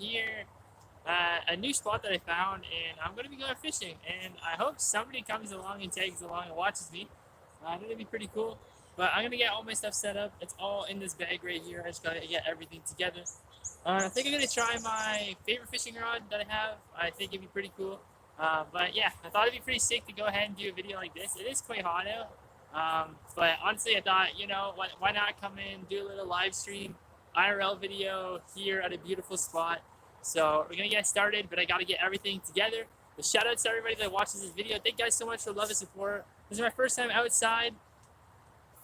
here at a new spot that I found, and I'm gonna be going fishing. And I hope somebody comes along and tags along and watches me. That'd be pretty cool. But I'm gonna get all my stuff set up. It's all in this bag right here. I just gotta get everything together. I think I'm gonna try my favorite fishing rod that I have. I think it'd be pretty cool. But yeah, I thought it'd be pretty sick to go ahead and do a video like this. It is quite hot out. But honestly, I thought, why not come in, do a little live stream, IRL video here at a beautiful spot. So we're gonna get started, but I gotta get everything together. But shout out to everybody that watches this video. Thank you guys so much for love and support. This is my first time outside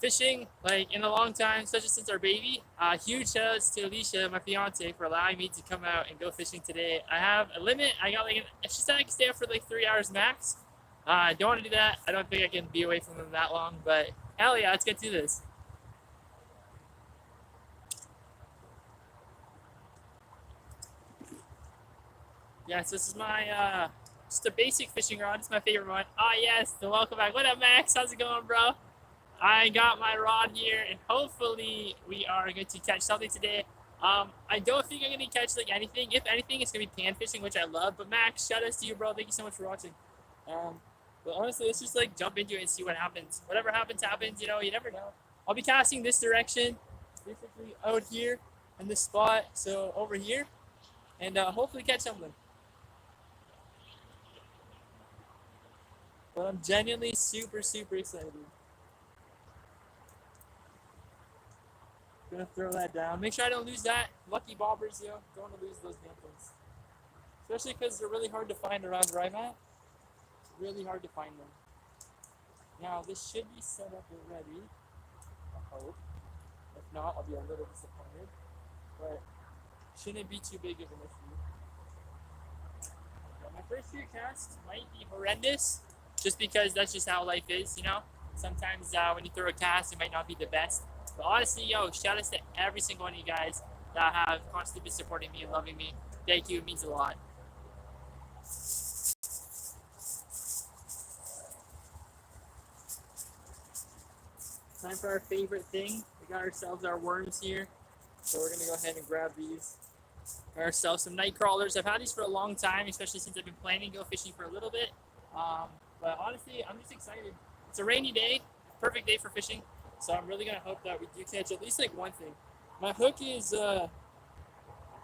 fishing like in a long time, especially since our baby. Huge shout outs to Alicia, my fiance, for allowing me to come out and go fishing today. I have a limit. I got she said I can stay out for like 3 hours max. I don't want to do that. I don't think I can be away from them that long, but hell yeah, let's get to this. Yeah, so this is my just a basic fishing rod. It's my favorite one. Ah yes, the welcome back. What up, Max? How's it going, bro? I got my rod here, and hopefully we are going to catch something today. I don't think I'm going to catch like anything. If anything, it's going to be pan fishing, which I love. But Max, shout out to you, bro. Thank you so much for watching. But honestly, let's just like jump into it and see what happens. Whatever happens, happens. You know, you never know. I'll be casting this direction, basically out here in this spot. So over here, and hopefully catch something. But I'm genuinely super, super excited. Gonna throw that down. Make sure I don't lose that. Lucky bobbers, yo. Don't want to lose those damn things. Especially because they're really hard to find around where I'm at. It's really hard to find them. Now, this should be set up already. I hope. If not, I'll be a little disappointed. But shouldn't be too big of an issue. Yeah, my first few casts might be horrendous. Just because that's just how life is, you know? Sometimes when you throw a cast, it might not be the best. But honestly, yo, shout out to every single one of you guys that have constantly been supporting me and loving me. Thank you, it means a lot. Time for our favorite thing. We got ourselves our worms here. So we're gonna go ahead and grab these. Got ourselves some night crawlers. I've had these for a long time, especially since I've been planning to go fishing for a little bit. But honestly, I'm just excited. It's a rainy day, perfect day for fishing. So I'm really gonna hope that we do catch at least like one thing. My hook is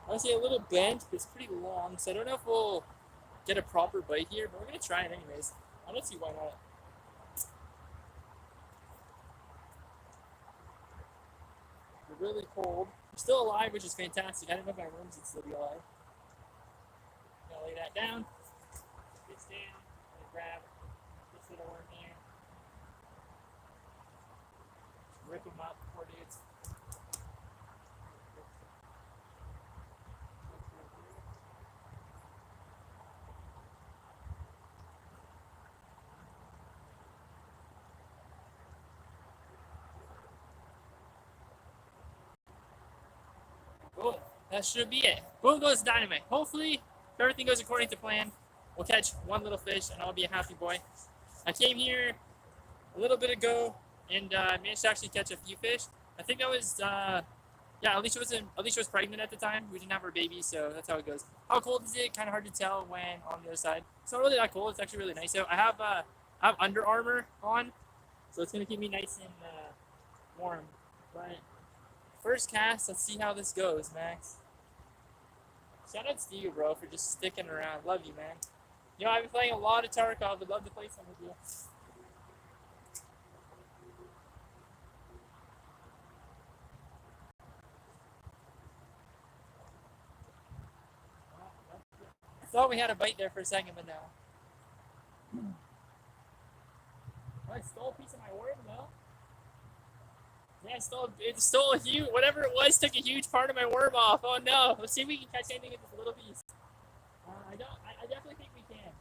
honestly a little bent, but it's pretty long, so I don't know if we'll get a proper bite here, but we're gonna try it anyways. I don't see why not. We're really cold. We're still alive, which is fantastic. I didn't know if my worms would still be alive. Gonna lay that down. This down. Gonna grab this little worm here. Rip them up, poor dudes. Cool. That should be it. Boom goes dynamite. Hopefully, if everything goes according to plan, we'll catch one little fish and I'll be a happy boy. I came here a little bit ago and managed to actually catch a few fish. I think that was, yeah, Alicia was pregnant at the time. We didn't have our baby, so that's how it goes. How cold is it? Kind of hard to tell when on the other side. It's not really that cold. It's actually really nice out. I have Under Armour on, so it's gonna keep me nice and warm. But first cast, let's see how this goes, Max. Shout out to you, bro, for just sticking around. Love you, man. You know, I've been playing a lot of Tarkov. Would love to play some with you. I thought we had a bite there for a second, but no. I stole a piece of my worm, though. Yeah, it stole a huge, whatever it was, took a huge part of my worm off. Oh no! Let's see if we can catch anything in this little piece. I definitely think we can.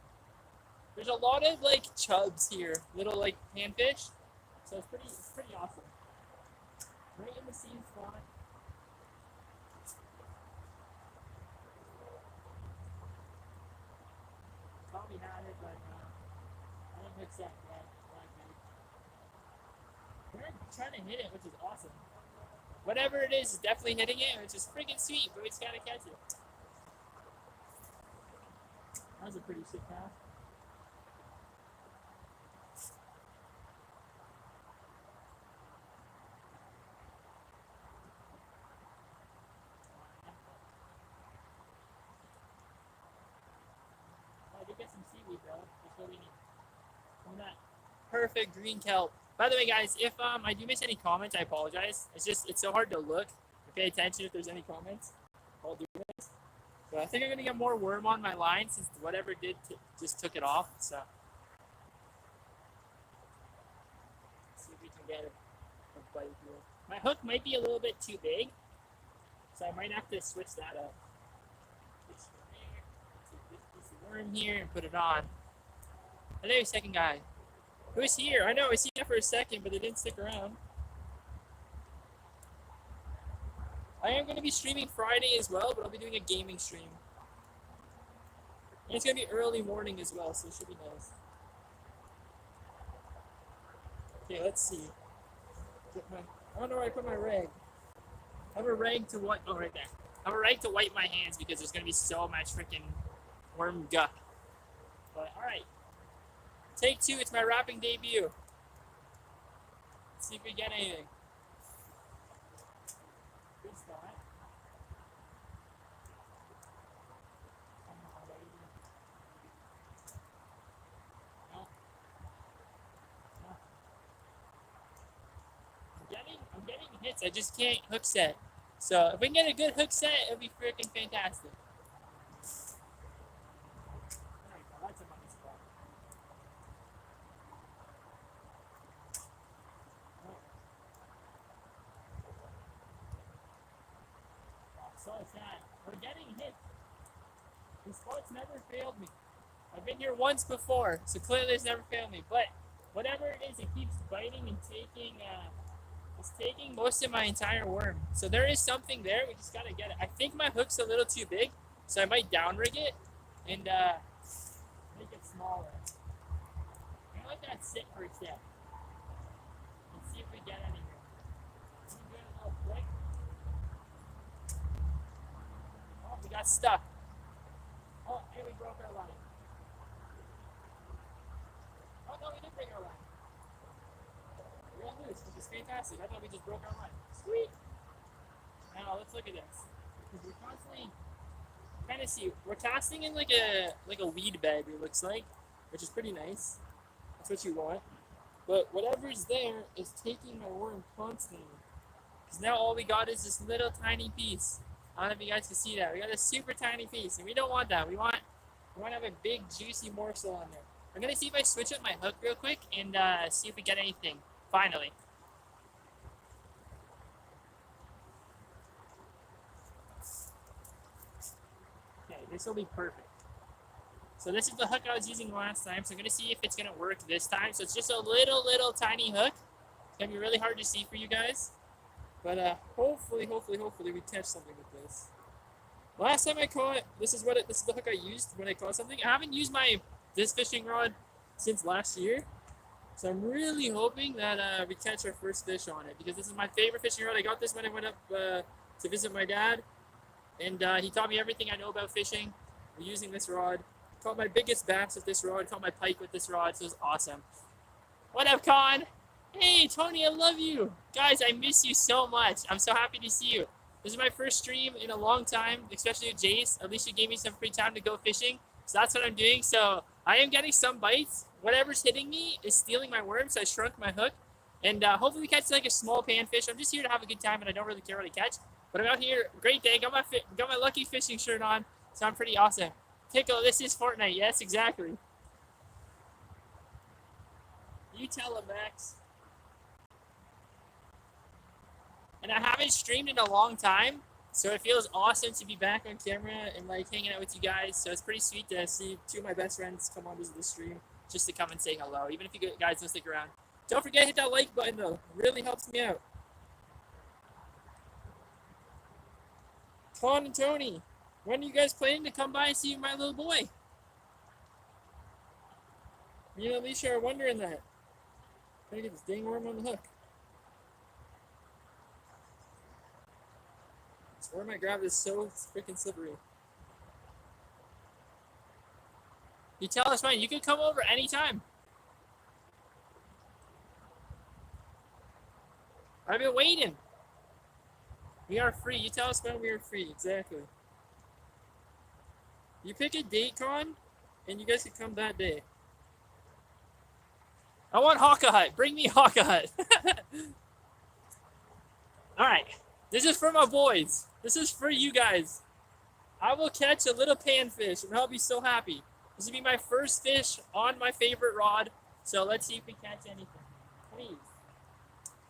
There's a lot of like chubs here, little like panfish, so it's pretty awesome. Right in the same spot. Probably had it, but I didn't mix that yet. We're trying to hit it, which is awesome. Whatever it is definitely hitting it, which is freaking sweet, but we just gotta catch it. That was a pretty sick cast. I did get some seaweed though. That's what we need. From that perfect green kelp. By the way, guys, if I do miss any comments, I apologize. It's so hard to look and pay attention if there's any comments. I'll do this. But I think I'm gonna get more worm on my line since whatever did just took it off. So let's see if we can get a bite here. My hook might be a little bit too big, so I might have to switch that up. This piece of worm here and put it on. Hello, second guy. Who's here? I know I seen that for a second, but they didn't stick around. I am going to be streaming Friday as well, but I'll be doing a gaming stream. And it's going to be early morning as well, so it should be nice. Okay, let's see. I don't know where I put my rag. I have a rag to wipe. Oh, right there. I have a rag to wipe my hands because there's going to be so much freaking worm guck. But, alright. Take 2, it's my rapping debut. Let's see if we get anything. Good spot. No. I'm getting hits, I just can't hook set. So if we can get a good hook set, it'll be freaking fantastic. That's a money spot. So sad. We're getting hit. This spot's never failed me. I've been here once before, so clearly it's never failed me. But whatever it is, it keeps biting and taking. It's taking most of my entire worm. So there is something there. We just gotta get it. I think my hook's a little too big, so I might down rig it and make it smaller. I'm gonna let that sit for a sec and see if we get anything. I'm doing a little flick. Oh, we got stuck. Oh, and we broke our line. Oh no, we did break our line. We're on loose, which is fantastic. I thought we just broke our line. Sweet. Now let's look at this. Because we're constantly kind of see we're casting in like a weed bed. It looks like, which is pretty nice. That's what you want. But whatever's there is taking my worm constantly. Because now all we got is this little tiny piece. I don't know if you guys can see that. We got a super tiny piece, and we don't want that. We want to have a big juicy morsel on there. I'm gonna see if I switch up my hook real quick and see if we get anything. Finally. Okay, this will be perfect. So this is the hook I was using last time. So I'm gonna see if it's gonna work this time. So it's just a little tiny hook. It's gonna be really hard to see for you guys. But hopefully we catch something with this. Last time I caught, this is the hook I used when I caught something. I haven't used this fishing rod since last year, so I'm really hoping that we catch our first fish on it because this is my favorite fishing rod. I got this when I went up to visit my dad, and he taught me everything I know about fishing. We're using this rod. Caught my biggest bass with this rod. Caught my pike with this rod. So it was awesome. What up, Con? Hey, Tony, I love you. Guys, I miss you so much. I'm so happy to see you. This is my first stream in a long time, especially with Jace. Alicia gave me some free time to go fishing, so that's what I'm doing. So I am getting some bites. Whatever's hitting me is stealing my worm, so I shrunk my hook. And hopefully we catch like a small panfish. I'm just here to have a good time, and I don't really care what I catch. But I'm out here, great day. Got my lucky fishing shirt on, so I'm pretty awesome. Tickle, this is Fortnite. Yes, exactly. You tell him, Max. And I haven't streamed in a long time, so it feels awesome to be back on camera and like hanging out with you guys. So it's pretty sweet to see 2 of my best friends come on to the stream just to come and say hello, even if you guys don't stick around. Don't forget to hit that like button though. It really helps me out. Con and Tony, when are you guys planning to come by and see my little boy? Me and Alicia are wondering that. Trying to get this dang worm on the hook. This worm I grabbed is so freaking slippery. You tell us when. You can come over anytime. I've been waiting. We are free. You tell us when we are free. Exactly. You pick a date, Con, and you guys can come that day. I want Haka Hut. Bring me Haka Hut. All right. This is for my boys. This is for you guys. I will catch a little panfish, and I'll be so happy. This will be my first fish on my favorite rod. So let's see if we catch anything. Please.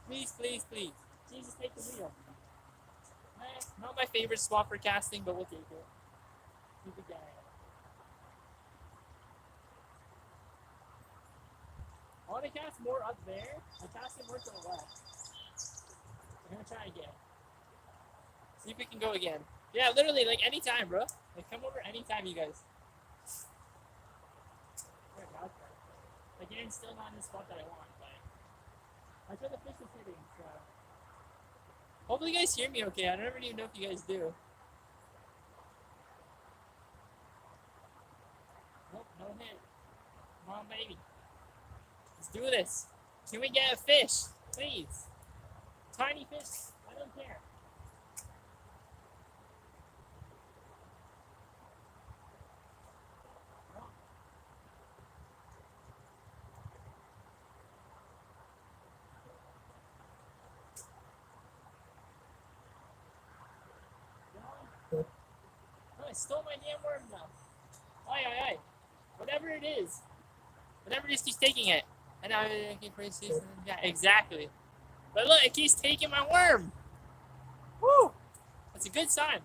Please, please, please. Jesus, take the wheel. Not my favorite spot for casting, but we'll take it. Keep it going. I want to cast more up there. I'm casting more to the left. I'm gonna try again. See if we can go again. Yeah, literally, like anytime, bro. Like, come over anytime, you guys. Again, still not in the spot that I want, but that's where the fish is hitting, so. Hopefully you guys hear me okay. I don't even know if you guys do. Nope, no hit. Come on, baby. Let's do this. Can we get a fish? Please. Tiny fish. I don't care. Oh, I stole my damn worm now. Aye, aye, aye. Whatever it is. Whatever it is keeps taking it. And now I can praise season. Yeah, exactly. But look, it keeps taking my worm. Woo! That's a good sign.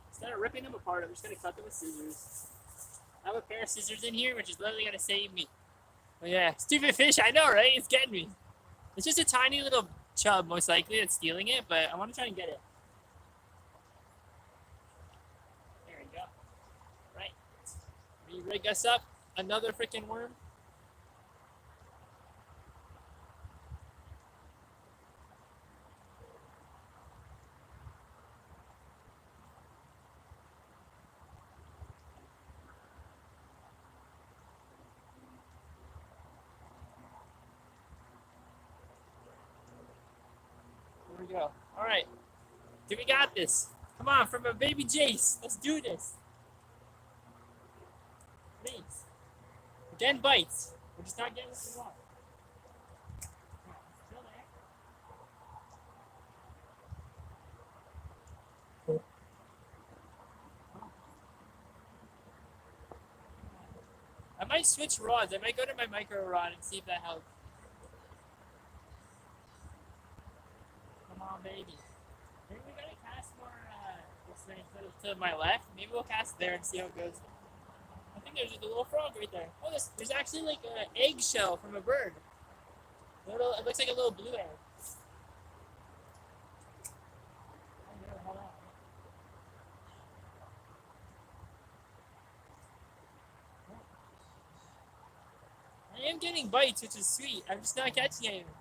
Instead of ripping them apart, I'm just gonna cut them with scissors. I have a pair of scissors in here, which is literally gonna save me. But yeah, stupid fish, I know, right? It's getting me. It's just a tiny little chub, most likely, that's stealing it, but I want to try and get it. There we go. Right. Re-rig us up. Another freaking worm. There we go. All right. Do we got this? Come on, from a baby Jace. Let's do this. Please. Again, bites. We're just not getting what we want. Still there. I might switch rods. I might go to my micro rod and see if that helps. Come on, baby. Maybe we gotta cast more this way to my left. Maybe we'll cast there and see how it goes. I think there's just a little frog right there. Oh, there's actually like an eggshell from a bird. It looks like a little blue egg. Hold on. I am getting bites, which is sweet. I'm just not catching anything.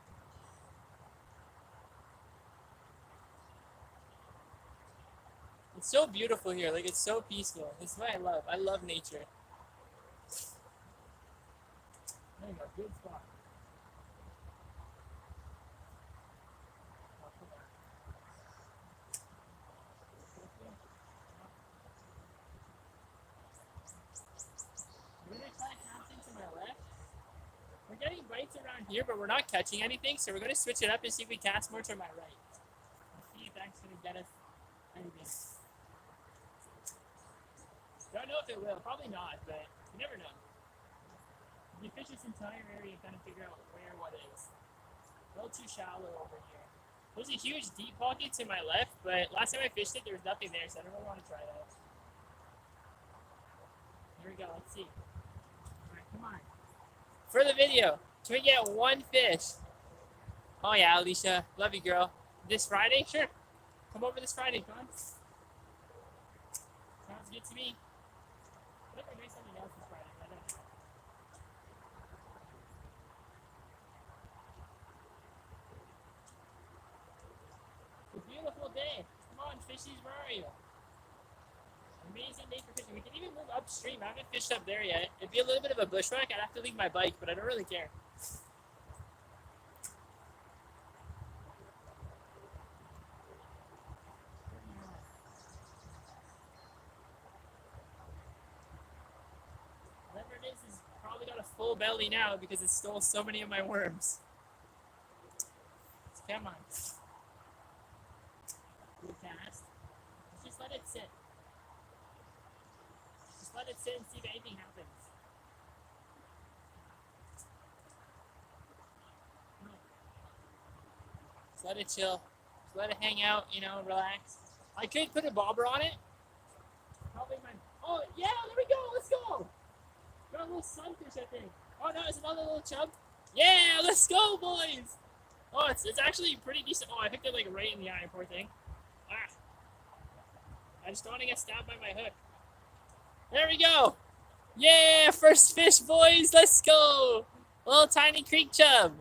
It's so beautiful here. Like, it's so peaceful. This is what I love. I love nature. There you go. Good spot. We're gonna try casting to my left. We're getting bites around here, but we're not catching anything, so we're gonna switch it up and see if we cast more to my right. Let's see if that's gonna get us anything. Don't know if it will. Probably not, but you never know. You fish this entire area and kind of figure out where what is. A little too shallow over here. There's a huge deep pocket to my left, but last time I fished it, there was nothing there, so I don't really want to try that. Here we go. Let's see. All right, come on. For the video, can we get one fish? Oh yeah, Alicia. Love you, girl. This Friday? Sure. Come over this Friday, come on. Sounds good to me. What if I do something else this Friday? I don't know. fishies, where are you? Amazing day for fishing. We can even move upstream. I haven't fished up there yet. It'd be a little bit of a bushwhack. I'd have to leave my bike, but I don't really care. Whatever it is probably got a full belly now because it stole so many of my worms. Come on. Good cast. Just let it sit. Just let it sit and see if anything happens. Just let it chill. Just let it hang out, you know, relax. I could put a bobber on it. Probably my. Oh, yeah, there we go. Let's go. Got a little sunfish, I think. Oh, no, it's another little chub. Yeah, let's go, boys. Oh, it's actually pretty decent. Oh, I hooked it like right in the eye, poor thing. Ah. I just don't want to get stabbed by my hook. There we go. Yeah, first fish, boys. Let's go. A little tiny creek chub.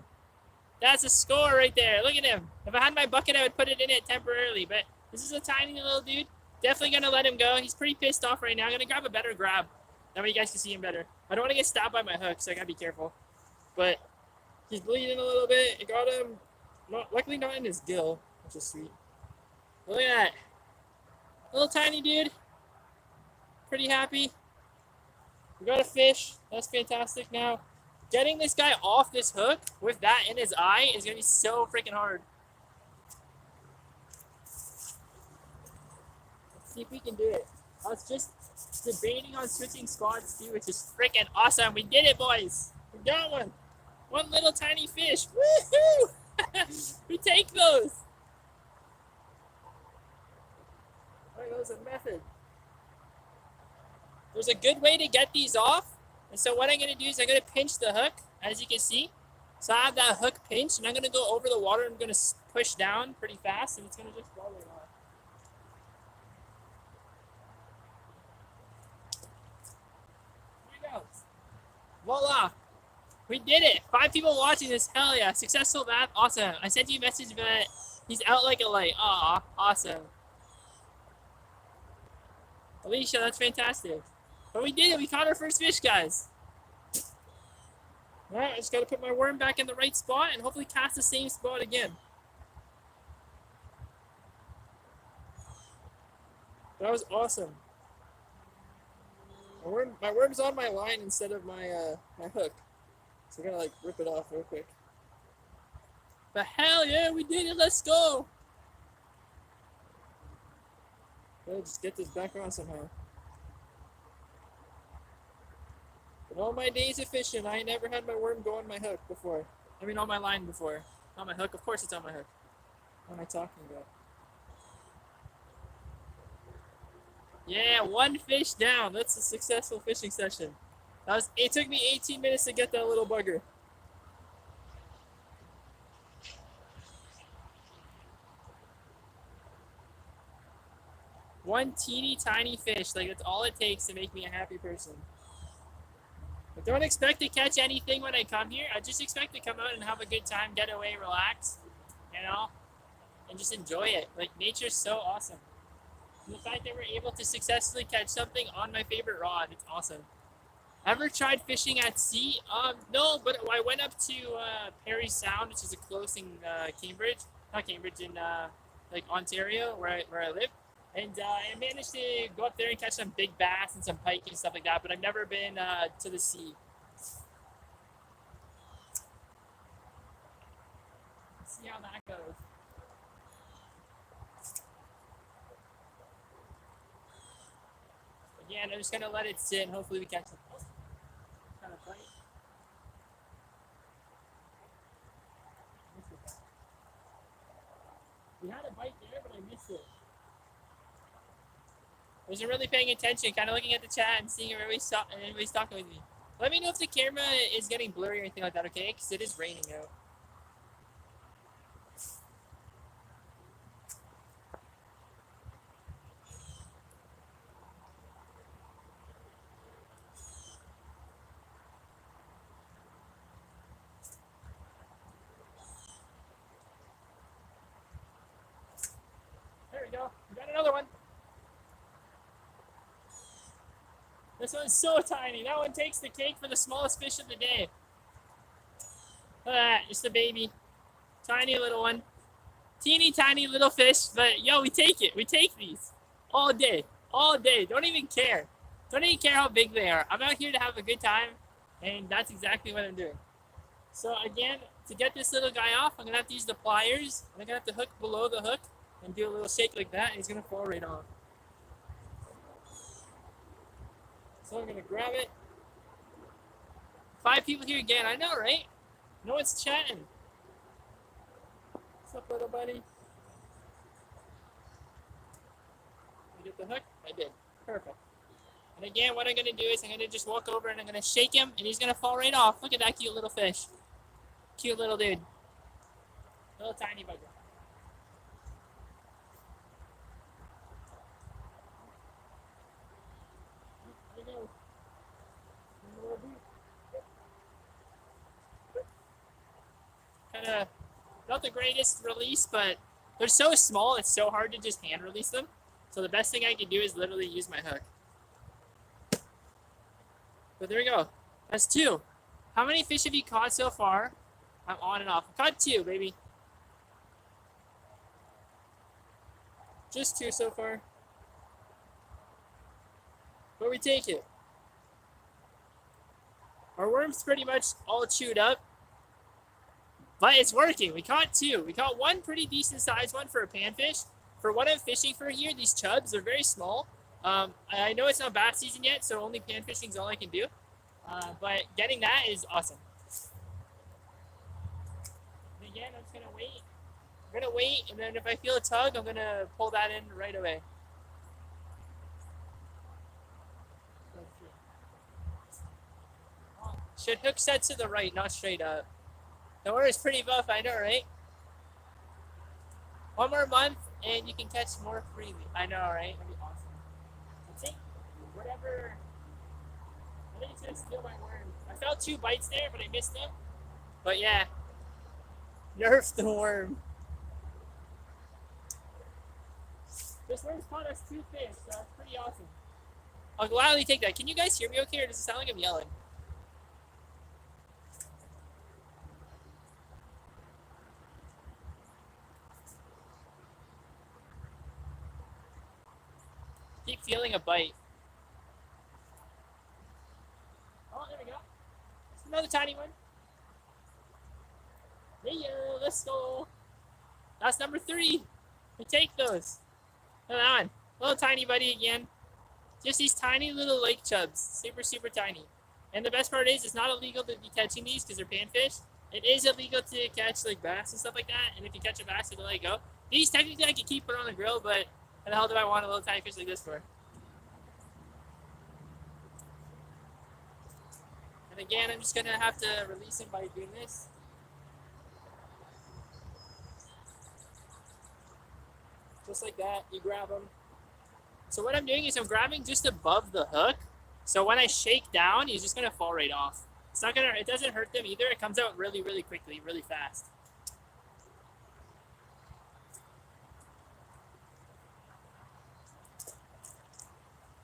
That's a score right there. Look at him. If I had my bucket, I would put it in it temporarily. But this is a tiny little dude. Definitely going to let him go. He's pretty pissed off right now. I'm going to grab a better grab. That way you guys can see him better. I don't want to get stabbed by my hook, so I got to be careful. But he's bleeding a little bit. It got him. Luckily not in his gill, which is sweet. Look at that. Little tiny dude. Pretty happy. We got a fish. That's fantastic. Now, getting this guy off this hook with that in his eye is going to be so freaking hard. Let's see if we can do it. I was just debating on switching spots too, which is freaking awesome. We did it, boys. We got one. One little tiny fish. Woohoo! We take those. That was a method. There's a good way to get these off. And so what I'm going to do is I'm going to pinch the hook, as you can see. So I have that hook pinched, and I'm going to go over the water. I'm going to push down pretty fast, and it's going to just roll it off. Here we go. Voila. We did it. 5 people watching this. Hell yeah. Successful math. Awesome. I sent you a message, but he's out like a light. Aw, awesome. Alicia, that's fantastic. But we did it. We caught our first fish, guys. Alright, I just got to put my worm back in the right spot and hopefully cast the same spot again. That was awesome. My worm's on my line instead of my hook. So I'm gonna like rip it off real quick. But hell yeah, we did it, let's go! Let's just get this back on somehow. In all my days of fishing, I never had my worm go on my hook before. I mean on my line before. On my hook, of course it's on my hook. What am I talking about? Yeah, 1 fish down. That's a successful fishing session. It took me 18 minutes to get that little bugger. One teeny tiny fish. Like, that's all it takes to make me a happy person. I don't expect to catch anything when I come here. I just expect to come out and have a good time, get away, relax, you know, and just enjoy it. Like, nature's so awesome. And the fact that we're able to successfully catch something on my favorite rod, it's awesome. Ever tried fishing at sea? No, but I went up to Parry Sound, which is close in Cambridge. Not Cambridge, in like Ontario, where I live. And I managed to go up there and catch some big bass and some pike and stuff like that, but I've never been to the sea. Let's see how that goes. Again, I'm just going to let it sit and hopefully we catch something. Kind of bite. We had a bite there, but I missed it. I wasn't really paying attention, kind of looking at the chat and seeing if everybody's talking with me. Let me know if the camera is getting blurry or anything like that, okay? Because it is raining out. There we go. We got another one. This one's so tiny. That one takes the cake for the smallest fish of the day. Look at that, just a baby. Tiny little one. Teeny tiny little fish, but yo, we take it. We take these all day. All day. Don't even care. Don't even care how big they are. I'm out here to have a good time, and that's exactly what I'm doing. So again, to get this little guy off, I'm gonna have to use the pliers. I'm gonna have to hook below the hook and do a little shake like that, and he's gonna fall right off. So I'm gonna grab it. 5 people here again. I know, right? No one's chatting. What's up, little buddy? You get the hook? I did. Perfect. And again, what I'm gonna do is I'm gonna just walk over and I'm gonna shake him, and he's gonna fall right off. Look at that cute little fish. Cute little dude. Little tiny bugger. There you go. Kind of not the greatest release, but they're so small, it's so hard to just hand release them. So the best thing I can do is literally use my hook. But there we go. That's 2. How many fish have you caught so far? I'm on and off. I caught 2, baby. Just 2 so far. But we take it. Our worm's pretty much all chewed up. But it's working. We caught 2. We caught 1 pretty decent sized one for a panfish. For what I'm fishing for here, these chubs are very small. I know it's not bass season yet, so only pan fishing is all I can do. But getting that is awesome. And again, I'm just gonna wait. I'm gonna wait, and then if I feel a tug, I'm gonna pull that in right away. Should hook set to the right, not straight up. The water is pretty buff, I know, right? 1 more month, and you can catch more freely. I know, right? That'd be awesome. I think whatever. I think it's gonna steal my worm. I felt 2 bites there, but I missed them. But yeah, nerf the worm. This worm's caught us 2 fish, so that's pretty awesome. I'll gladly take that. Can you guys hear me okay, or does it sound like I'm yelling? Keep feeling a bite. Oh, there we go. It's another tiny one. Yeah, let's go. That's number 3. We take those. Come on. Little tiny buddy again. Just these tiny little lake chubs. Super, super tiny. And the best part is it's not illegal to be catching these because they're panfish. It is illegal to catch like bass and stuff like that. And if you catch a bass, you let it go. These technically I could keep put on the grill, but what the hell do I want a little tiny fish like this for? And again, I'm just gonna have to release him by doing this. Just like that, you grab them. So what I'm doing is I'm grabbing just above the hook. So when I shake down, he's just gonna fall right off. It's not gonna, it doesn't hurt them either. It comes out really, really quickly, really fast.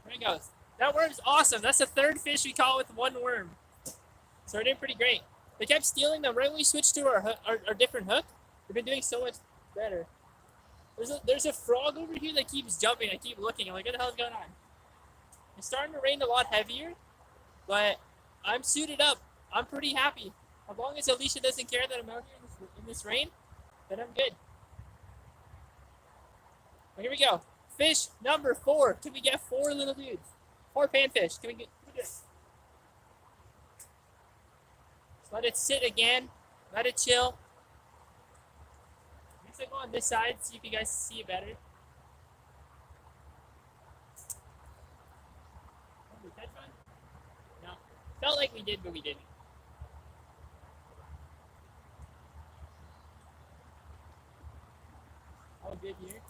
There he goes. That worm's awesome. That's the 3rd fish we caught with 1 worm. So we're doing pretty great. They kept stealing them right when we switched to our different hook. We've been doing so much better. There's a frog over here that keeps jumping. I keep looking. I'm like, what the hell is going on? It's starting to rain a lot heavier, but I'm suited up. I'm pretty happy. As long as Alicia doesn't care that I'm out here in this rain, then I'm good. Well, here we go. Fish number 4. Can we get 4 little dudes? 4 panfish. Can we get this? Just let it sit again. Let it chill. I'm gonna go on this side, see if you guys see it better. Did we catch one? No. Felt like we did, but we didn't. All good here.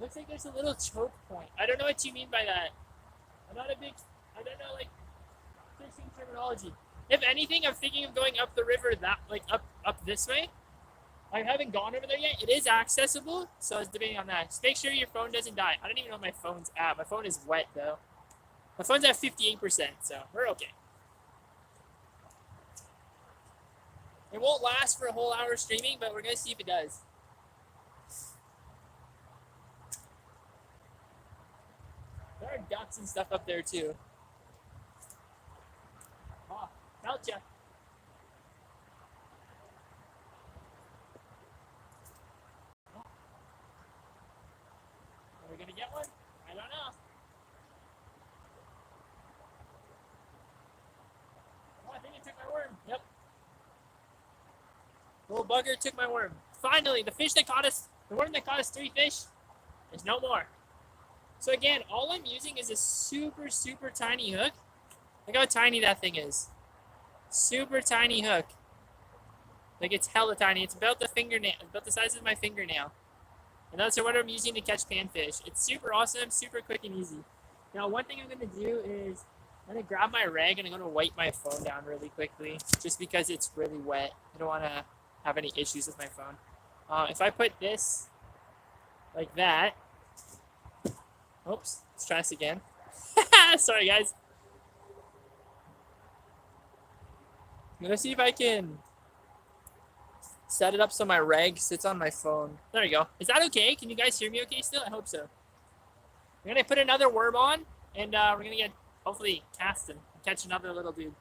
Looks like there's a little choke point. I don't know what you mean by that. I'm not a big, I don't know, like, fishing terminology. If anything, I'm thinking of going up the river that, like, up this way. I haven't gone over there yet. It is accessible, so I was debating on that. Just make sure your phone doesn't die. I don't even know my phone's at. My phone is wet, though. My phone's at 58%, so we're okay. It won't last for a whole hour streaming, but we're gonna see if it does. There are ducks and stuff up there too. Oh, felt ya. Are we gonna get one? I don't know. Oh, I think it took my worm. Yep. Little bugger took my worm. Finally, the fish that caught us, the worm that caught us 3 fish, there's no more. So again, all I'm using is a super, super tiny hook. Look how tiny that thing is. Super tiny hook. Like, it's hella tiny. It's about the fingernail, about the size of my fingernail. And that's what I'm using to catch panfish. It's super awesome, super quick and easy. Now, one thing I'm gonna do is I'm gonna grab my rag and I'm gonna wipe my phone down really quickly, just because it's really wet. I don't wanna have any issues with my phone. If I put this like that, oops, let's try this again. Sorry, guys. I'm gonna see if I can set it up so my rag sits on my phone. There you go. Is that okay? Can you guys hear me okay still? I hope so. I'm gonna put another worm on, and we're gonna get, hopefully, cast and catch another little dude.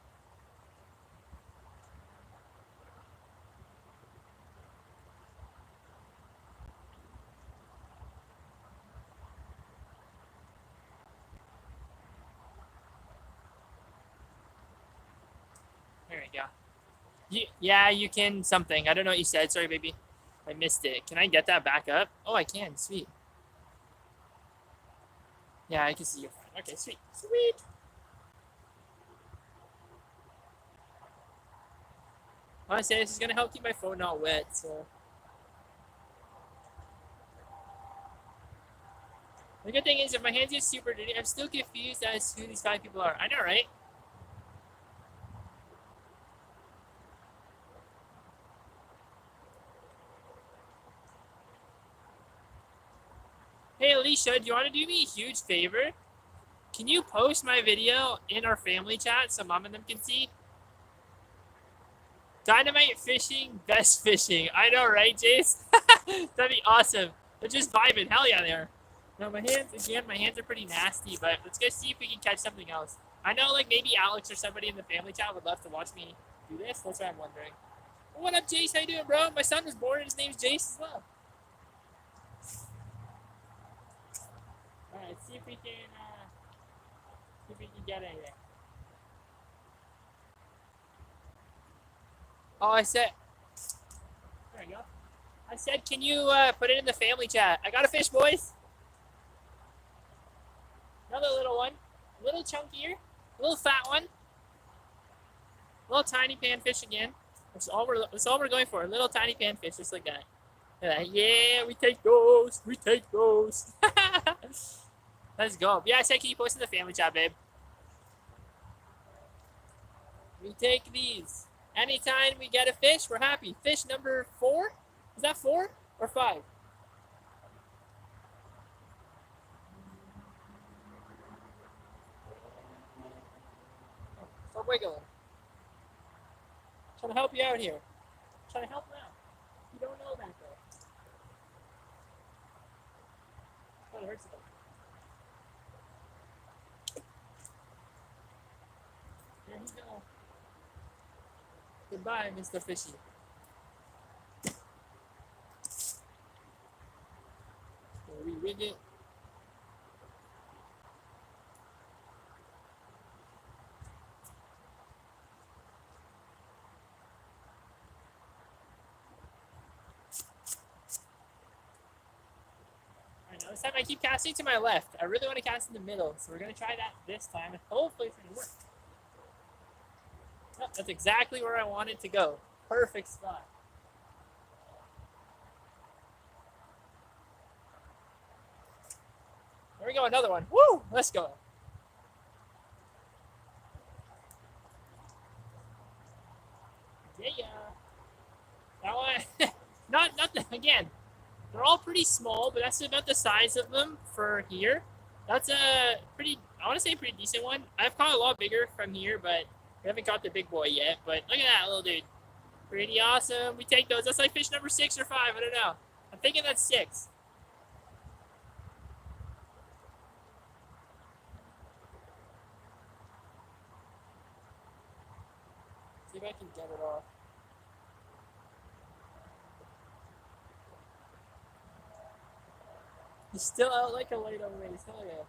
There we go. Yeah, you can something. I don't know what you said. Sorry, baby. I missed it. Can I get that back up? Oh, I can. Sweet. Yeah, I can see you. Okay, sweet. Sweet. Honestly, this is going to help keep my phone not wet, so. The good thing is, if my hands get super dirty, I'm still confused as to who these 5 people are. I know, right? Hey, Alicia, do you want to do me a huge favor? Can you post my video in our family chat so Mom and them can see? Dynamite fishing, best fishing. I know, right, Jace? That'd be awesome. They're just vibing. Hell yeah, they are. Now, my hands are pretty nasty, but let's go see if we can catch something else. I know, like, maybe Alex or somebody in the family chat would love to watch me do this. That's what I'm wondering. What up, Jace? How you doing, bro? My son was born and his name's Jace as well. Alright, let's see if we can get anything. Oh, I said, there we go. I said, can you put it in the family chat? I got a fish, boys. Another little one, a little chunkier, a little fat one, a little tiny panfish again. That's all we're going for. A little tiny panfish, just like that. Yeah, we take those. We take those. Let's go. Yeah, I said, can you post in the family chat, babe? We take these. Anytime we get a fish, we're happy. Fish number 4? Is that 4 or 5? Stop wiggling. Trying to help you out here. Trying to help him out. You don't know that though. Oh, it hurts a bit. There you go. Goodbye, Mr. Fishy. We rig it. I know, this time I keep casting to my left. I really want to cast in the middle, so we're going to try that this time, and hopefully it's going to work. Oh, that's exactly where I want it to go. Perfect spot. There we go, another one. Woo! Let's go. Yeah. That one, not again. They're all pretty small, but that's about the size of them for here. That's a pretty I want to say a pretty decent one. I've caught a lot bigger from here, but we haven't caught the big boy yet. But look at that little dude. Pretty awesome. We take those. That's like fish number 6 or 5. I don't know. I'm thinking that's 6. See if I can get it off. He's still out like a light on waves. Hell yeah.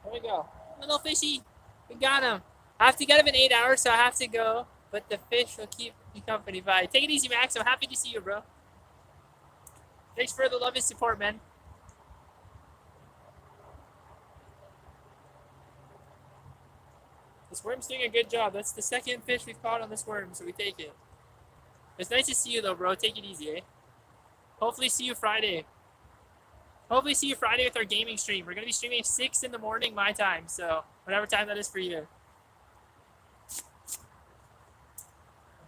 There we go. Little fishy. We got him. I have to get him in 8 hours, so I have to go. But the fish will keep me company. Bye. Take it easy, Max. I'm happy to see you, bro. Thanks for the love and support, man. This worm's doing a good job. That's the second fish we've caught on this worm, so we take it. It's nice to see you, though, bro. Take it easy, eh? Hopefully see you Friday. Hopefully see you Friday with our gaming stream. We're going to be streaming at 6 in the morning my time, so whatever time that is for you.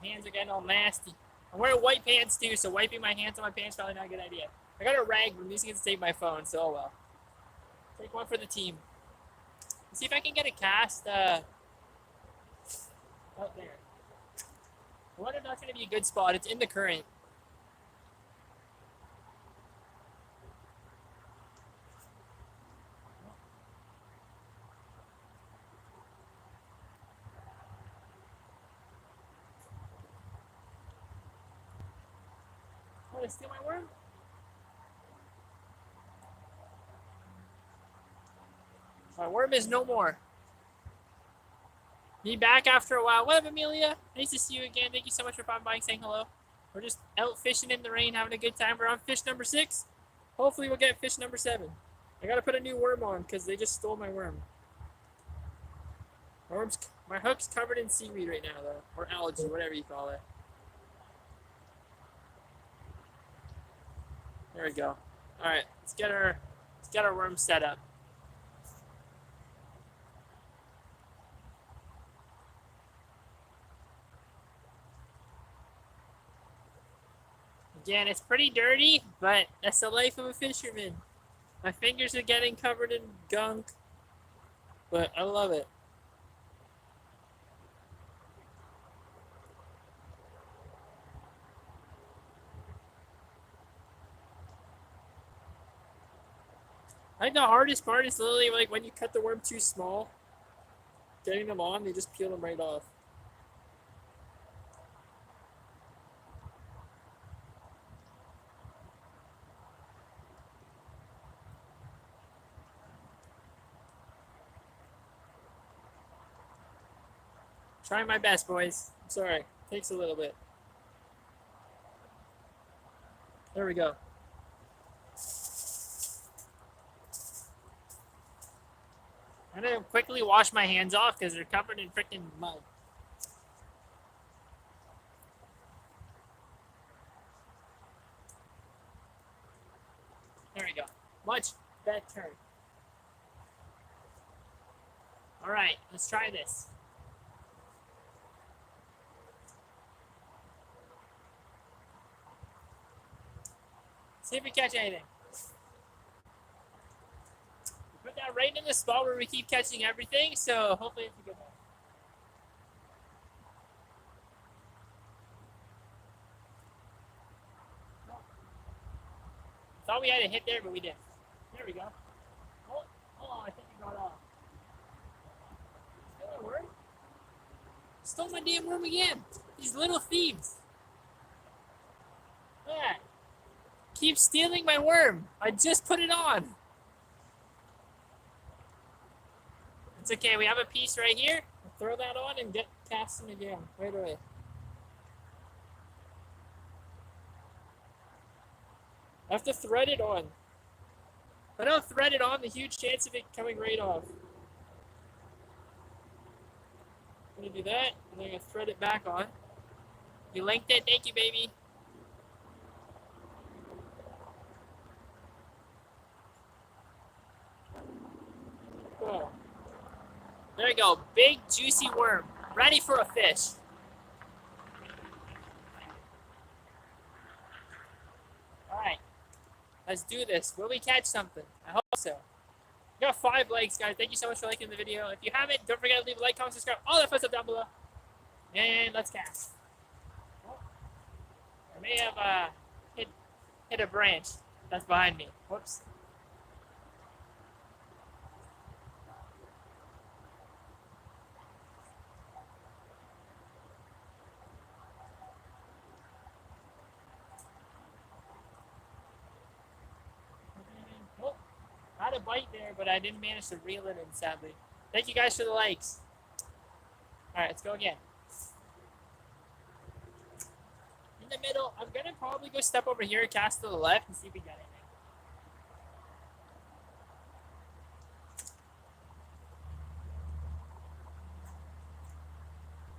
My hands are getting all nasty. I'm wearing white pants, too, so wiping my hands on my pants is probably not a good idea. I got a rag, but I'm using it to save my phone, so oh well. Take one for the team. Let's see if I can get a cast out there. I wonder if that's going to be a good spot. It's in the current. Want to steal my worm? My worm is no more. Me back after a while. What up, Amelia? Nice to see you again. Thank you so much for popping by and saying hello. We're just out fishing in the rain, having a good time. We're on fish number 6. Hopefully we'll get fish number 7. I gotta put a new worm on because they just stole my worm. My hook's covered in seaweed right now, though, or algae, whatever you call it. There we go. All right, let's get our worm set up. Again, it's pretty dirty, but that's the life of a fisherman. My fingers are getting covered in gunk, but I love it. I think the hardest part is literally like when you cut the worm too small, getting them on, they just peel them right off. Trying my best, boys. I'm sorry. Takes a little bit. There we go. I'm gonna quickly wash my hands off because they're covered in freaking mud. There we go. Much better. All right, let's try this. See if we catch anything. Put that right in the spot where we keep catching everything, so hopefully it's a good one. Thought we had a hit there, but we didn't. There we go. Oh, I think it got off. Still a worm? Stole my damn worm again. These little thieves. Look at that. Keep stealing my worm. I just put it on. It's okay. We have a piece right here. We'll throw that on and get casting again right away. I have to thread it on. If I don't thread it on, the huge chance of it coming right off. I'm gonna do that, and then I'm gonna thread it back on. You linked it. Thank you, baby. Oh. There we go. Big, juicy worm. Ready for a fish. All right. Let's do this. Will we catch something? I hope so. We got 5 likes, guys. Thank you so much for liking the video. If you haven't, don't forget to leave a like, comment, subscribe, all that fun stuff down below. And let's cast. Oh, I may have hit a branch that's behind me. Whoops. Oh, I had a bite there, but I didn't manage to reel it in, sadly. Thank you guys for the likes. All right, let's go again. In the middle, I'm gonna probably go step over here, cast to the left, and see if we get anything.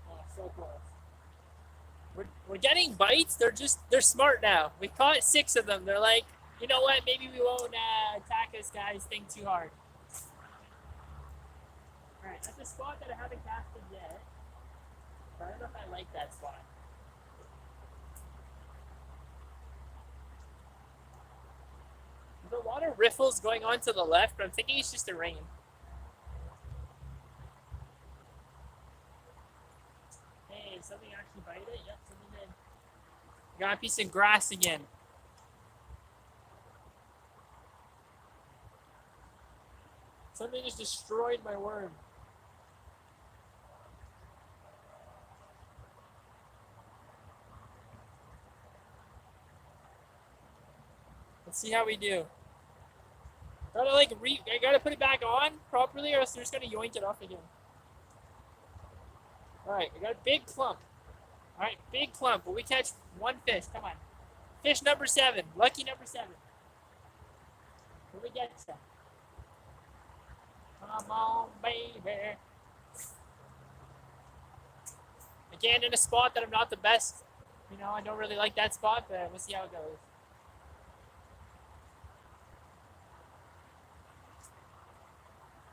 Oh, so close. We're getting bites. They're smart now. We caught 6 of them. They're like, you know what? Maybe we won't attack us guys. Think too hard. All right, that's a spot that I haven't casted yet. But I don't know if I like that spot. There's a lot of riffles going on to the left, but I'm thinking it's just the rain. Hey, something actually bite it? Yep, something did. Got a piece of grass again. Something just destroyed my worm. Let's see how we do. I gotta put it back on properly, or else they're just gonna yoink it off again. Alright, we got a big clump. Alright, big clump. Will we catch 1 fish? Come on. Fish number 7. Lucky number 7. Will we get some? Come on, baby. Again, in a spot that I'm not the best. You know, I don't really like that spot, but we'll see how it goes.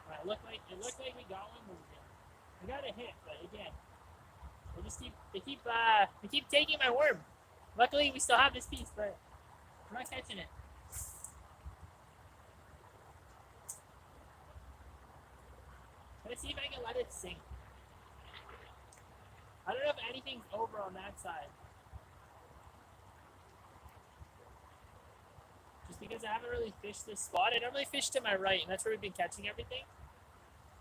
Alright, it looked like we got one moving. We got a hit, but again, they keep taking my worm. Luckily, we still have this piece, but we're not catching it. Let's see if I can let it sink. I don't know if anything's over on that side. Just because I haven't really fished this spot. I normally fish to my right, and that's where we've been catching everything.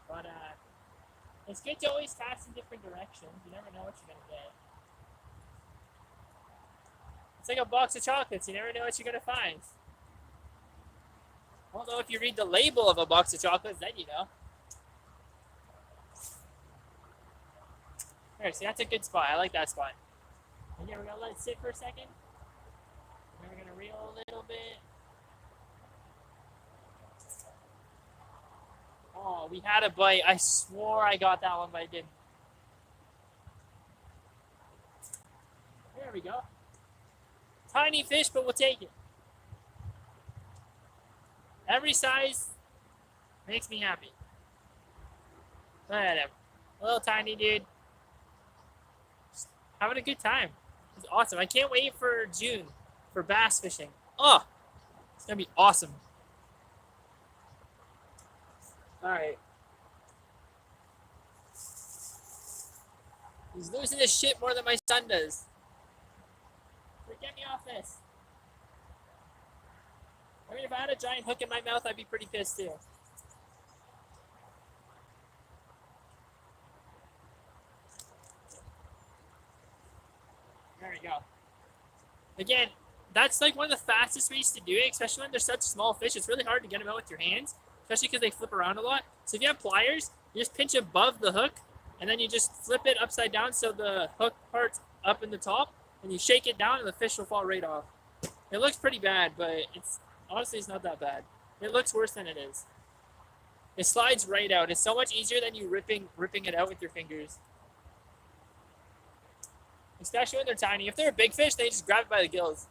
But it's good to always cast in different directions. You never know what you're going to get. It's like a box of chocolates. You never know what you're going to find. Although if you read the label of a box of chocolates, then you know. There, see, that's a good spot. I like that spot. And yeah, we're going to let it sit for a second. And then we're going to reel a little bit. Oh, we had a bite. I swore I got that one, but I didn't. There we go. Tiny fish, but we'll take it. Every size makes me happy. Whatever. Little tiny dude. Just having a good time. It's awesome. I can't wait for June for bass fishing. Oh, it's going to be awesome. Alright. He's losing his shit more than my son does. So get me off this. I mean, if I had a giant hook in my mouth, I'd be pretty pissed too. There we go. Again, that's like one of the fastest ways to do it, especially when they're such small fish. It's really hard to get them out with your hands, especially because they flip around a lot. So if you have pliers, you just pinch above the hook, and then you just flip it upside down so the hook part's up in the top, and you shake it down, and the fish will fall right off. It looks pretty bad, but honestly, it's not that bad. It looks worse than it is. It slides right out. It's so much easier than you ripping it out with your fingers. Especially when they're tiny. If they're a big fish, they just grab it by the gills.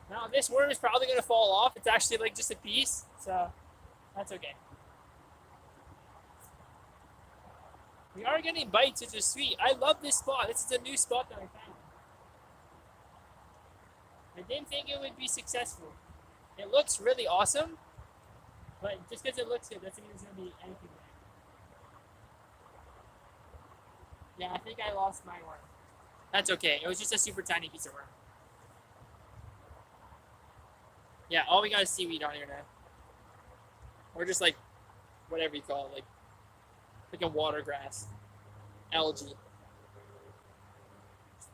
Now, this worm is probably going to fall off. It's actually like just a piece, so that's okay. We are getting bites, which is sweet. I love this spot. This is a new spot that I found. I didn't think it would be successful. It looks really awesome, but just because it looks good doesn't mean there's gonna be anything there. Yeah, I think I lost my worm. That's okay. It was just a super tiny piece of worm. Yeah, all we got is seaweed on here now. Or just like whatever you call it, like a water grass, algae,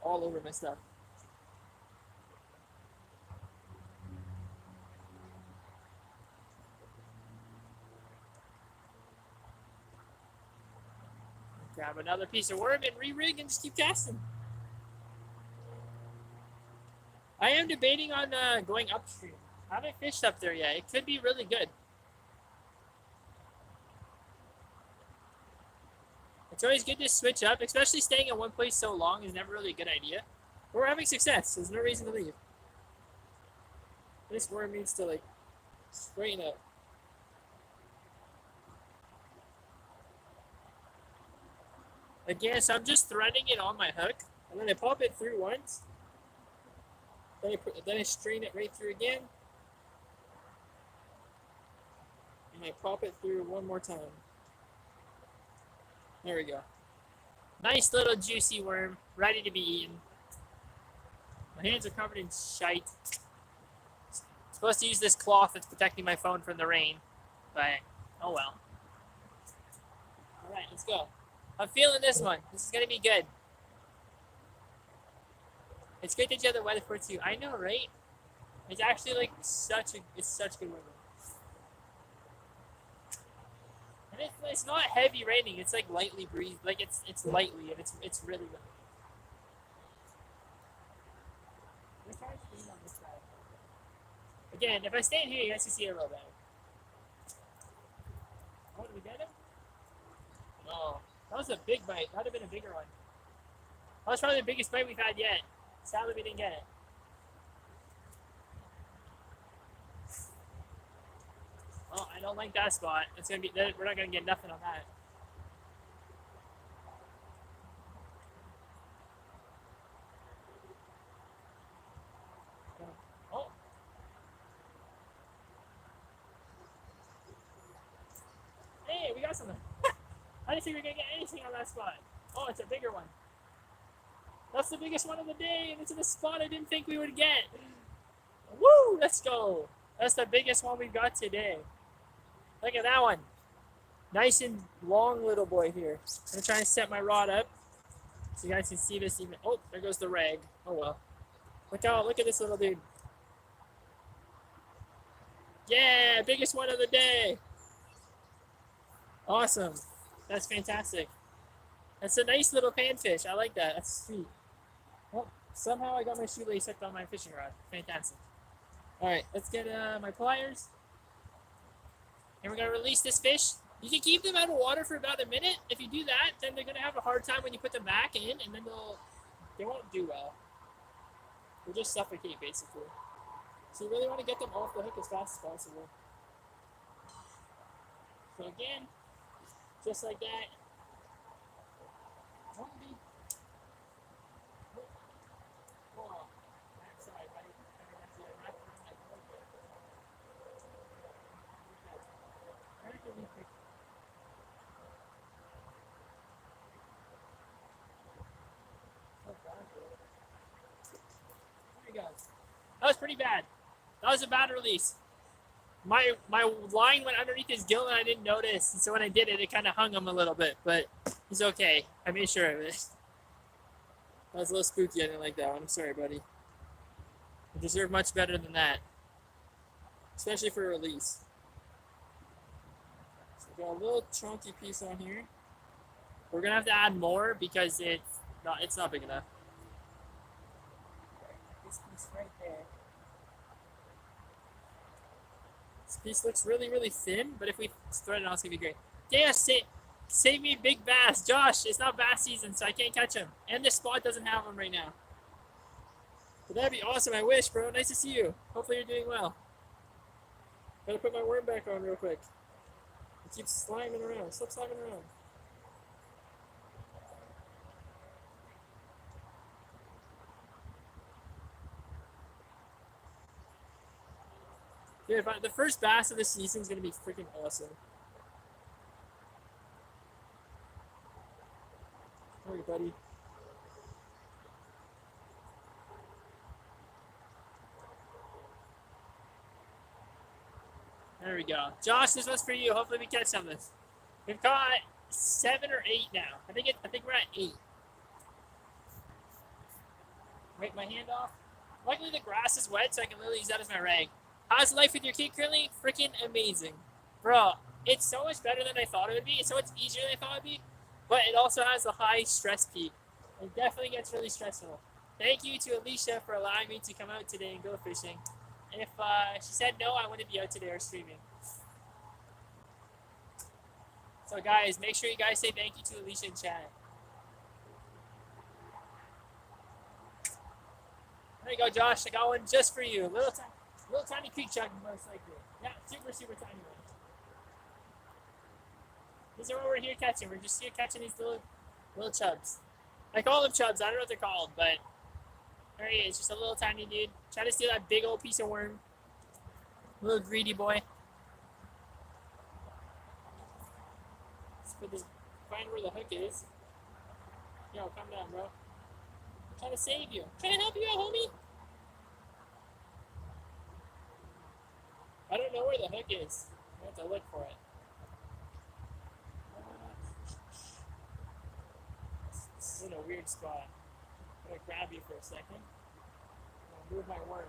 all over my stuff. Grab another piece of worm and re-rig and just keep casting. I am debating on going upstream. I haven't fished up there yet. It could be really good. It's always good to switch up, especially staying in one place so long is never really a good idea. But we're having success. There's no reason to leave. This worm needs to like straighten up. Again, so I'm just threading it on my hook, and then I pop it through once. Then I strain it right through again. And I pop it through one more time. There we go. Nice little juicy worm, ready to be eaten. My hands are covered in shite. I'm supposed to use this cloth that's protecting my phone from the rain, but oh well. Alright, let's go. I'm feeling this one. This is gonna be good. It's great that you have the weather for it too. I know, right? It's actually like such good weather. And it's not heavy raining. It's like lightly breeze. Like it's lightly, and it's really good. Let's try to stream on this side. Again, if I stand here, you guys can see it real better. Oh, did we get him? No. That was a big bite. That would have been a bigger one. That was probably the biggest bite we've had yet. Sadly, we didn't get it. Oh, I don't like that spot. It's gonna be. We're not gonna get nothing on that. Oh. Hey, we got something. I didn't think we were gonna get anything on that spot. Oh, it's a bigger one. That's the biggest one of the day, and it's in a spot I didn't think we would get. Woo! Let's go. That's the biggest one we've got today. Look at that one. Nice and long little boy here. I'm gonna try and set my rod up so you guys can see this even. Oh, there goes the rag. Oh well. Look at this little dude. Yeah, biggest one of the day. Awesome. That's fantastic. That's a nice little panfish. I like that. That's sweet. Well, somehow I got my shoelace hooked on my fishing rod. Fantastic. Alright, let's get my pliers. And we're going to release this fish. You can keep them out of water for about a minute. If you do that, then they're going to have a hard time when you put them back in, and then they won't do well. They'll just suffocate, basically. So you really want to get them off the hook as fast as possible. So again, just like that. That was pretty bad. That was a bad release. My line went underneath his gill and I didn't notice. And so when I did it, it kind of hung him a little bit. But he's okay. I made sure of it. That was a little spooky. I didn't like that one. I'm sorry, buddy. You deserve much better than that. Especially for a release. So we got a little chunky piece on here. We're going to have to add more because it's not big enough. This piece right there. This piece looks really, really thin, but if we thread it on, it's going to be great. Yeah, save me big bass. Josh, it's not bass season, so I can't catch them. And this spot doesn't have them right now. But that'd be awesome. I wish, bro. Nice to see you. Hopefully you're doing well. Gotta put my worm back on real quick. It keeps sliming around. Stop sliming around. Dude, the first bass of the season is gonna be freaking awesome. Sorry, buddy. There we go. Josh, this one's for you. Hopefully we catch some of this. We've caught 7 or 8 now. I think we're at 8. Wipe my hand off. Luckily the grass is wet, so I can literally use that as my rag. How's life with your kid currently? Freaking amazing. Bro, it's so much better than I thought it would be. It's so much easier than I thought it would be. But it also has a high stress peak. It definitely gets really stressful. Thank you to Alicia for allowing me to come out today and go fishing. If she said no, I wouldn't be out today or streaming. So guys, make sure you guys say thank you to Alicia in chat. There you go, Josh. I got one just for you. Little tiny creek chug, most likely. Yeah, super tiny one. These are what we're here catching. We're just here catching these little chubs. I call them chubs. I don't know what they're called, but there he is. Just a little tiny dude. Trying to steal that big old piece of worm. Little greedy boy. Let's find where the hook is. Yo, calm down, bro. I'm trying to save you. I'm trying to help you out, homie. I don't know where the hook is. I have to look for it. This is in a weird spot. I'm gonna grab you for a second. I'm gonna move my worm.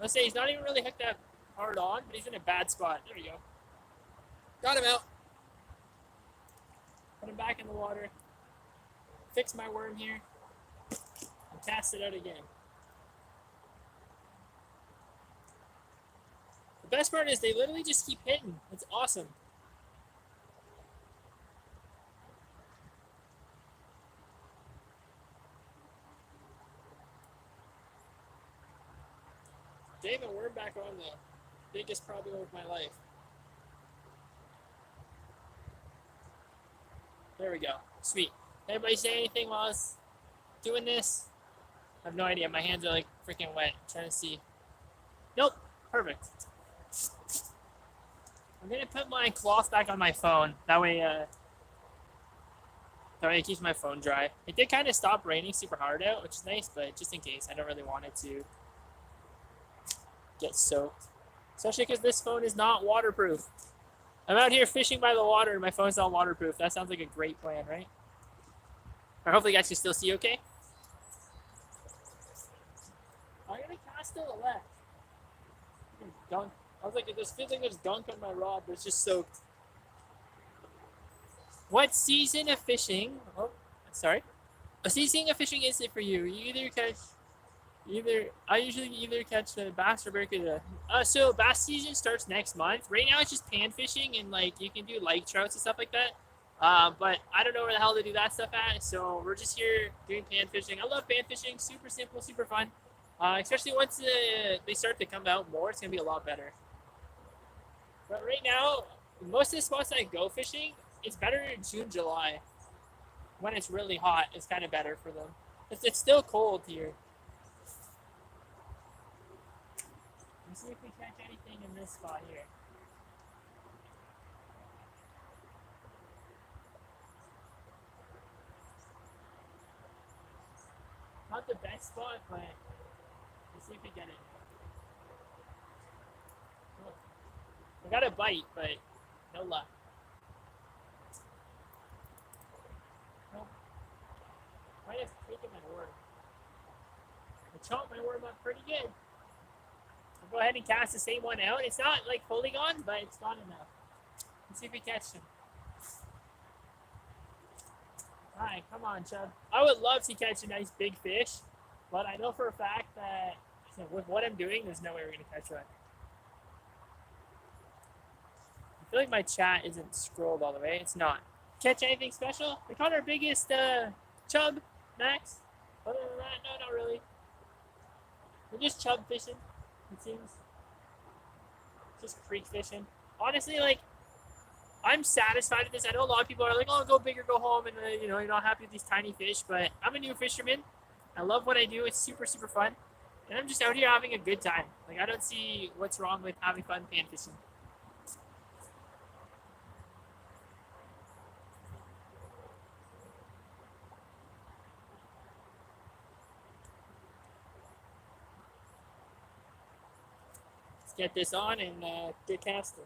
Let's say he's not even really hooked that hard on, but he's in a bad spot. There we go. Got him out. Put him back in the water. Fix my worm here. And cast it out again. The best part is they literally just keep hitting. It's awesome. David, we're back on the biggest problem of my life. There we go. Sweet. Everybody say anything while I was doing this? I have no idea. My hands are like freaking wet. I'm trying to see. Nope. Perfect. I'm gonna put my cloth back on my phone. That way it keeps my phone dry. It did kind of stop raining super hard out, which is nice, but just in case, I don't really want it to get soaked. Especially because this phone is not waterproof. I'm out here fishing by the water and my phone's not waterproof. That sounds like a great plan, right? Or hopefully you guys can still see okay. I'm gonna cast to the left. Gunk. I was like, it just feels like there's gunk on my rod, but it's just soaked. What season of fishing? Oh, sorry. A season of fishing is it for you? I usually either catch the bass or barracuda. So bass season starts next month. Right now it's just pan fishing and like you can do lake trouts and stuff like that. But I don't know where the hell to do that stuff at. So we're just here doing pan fishing. I love pan fishing. Super simple, super fun. Especially once they start to come out more, it's gonna be a lot better. But right now, most of the spots that I go fishing, it's better in June, July. When it's really hot, it's kind of better for them. It's still cold here. Let's see if we catch anything in this spot here. Not the best spot, but let's see if we get it. I got a bite, but no luck. Nope. Might have taken my worm. I chopped my worm up pretty good. I'll go ahead and cast the same one out. It's not like fully gone, but it's gone enough. Let's see if we catch him. Alright, come on, Chub. I would love to catch a nice big fish, but I know for a fact that with what I'm doing, there's no way we're going to catch one. I feel like my chat isn't scrolled all the way. It's not. Catch anything special? We caught our biggest chub, Max. Other than that, no, not really. We're just chub fishing, it seems. Just creek fishing. Honestly, like, I'm satisfied with this. I know a lot of people are like, "Oh, go big or go home," and you're not happy with these tiny fish. But I'm a new fisherman. I love what I do. It's super super fun, and I'm just out here having a good time. Like I don't see what's wrong with having fun pan fishing. Let's get this on and get casting.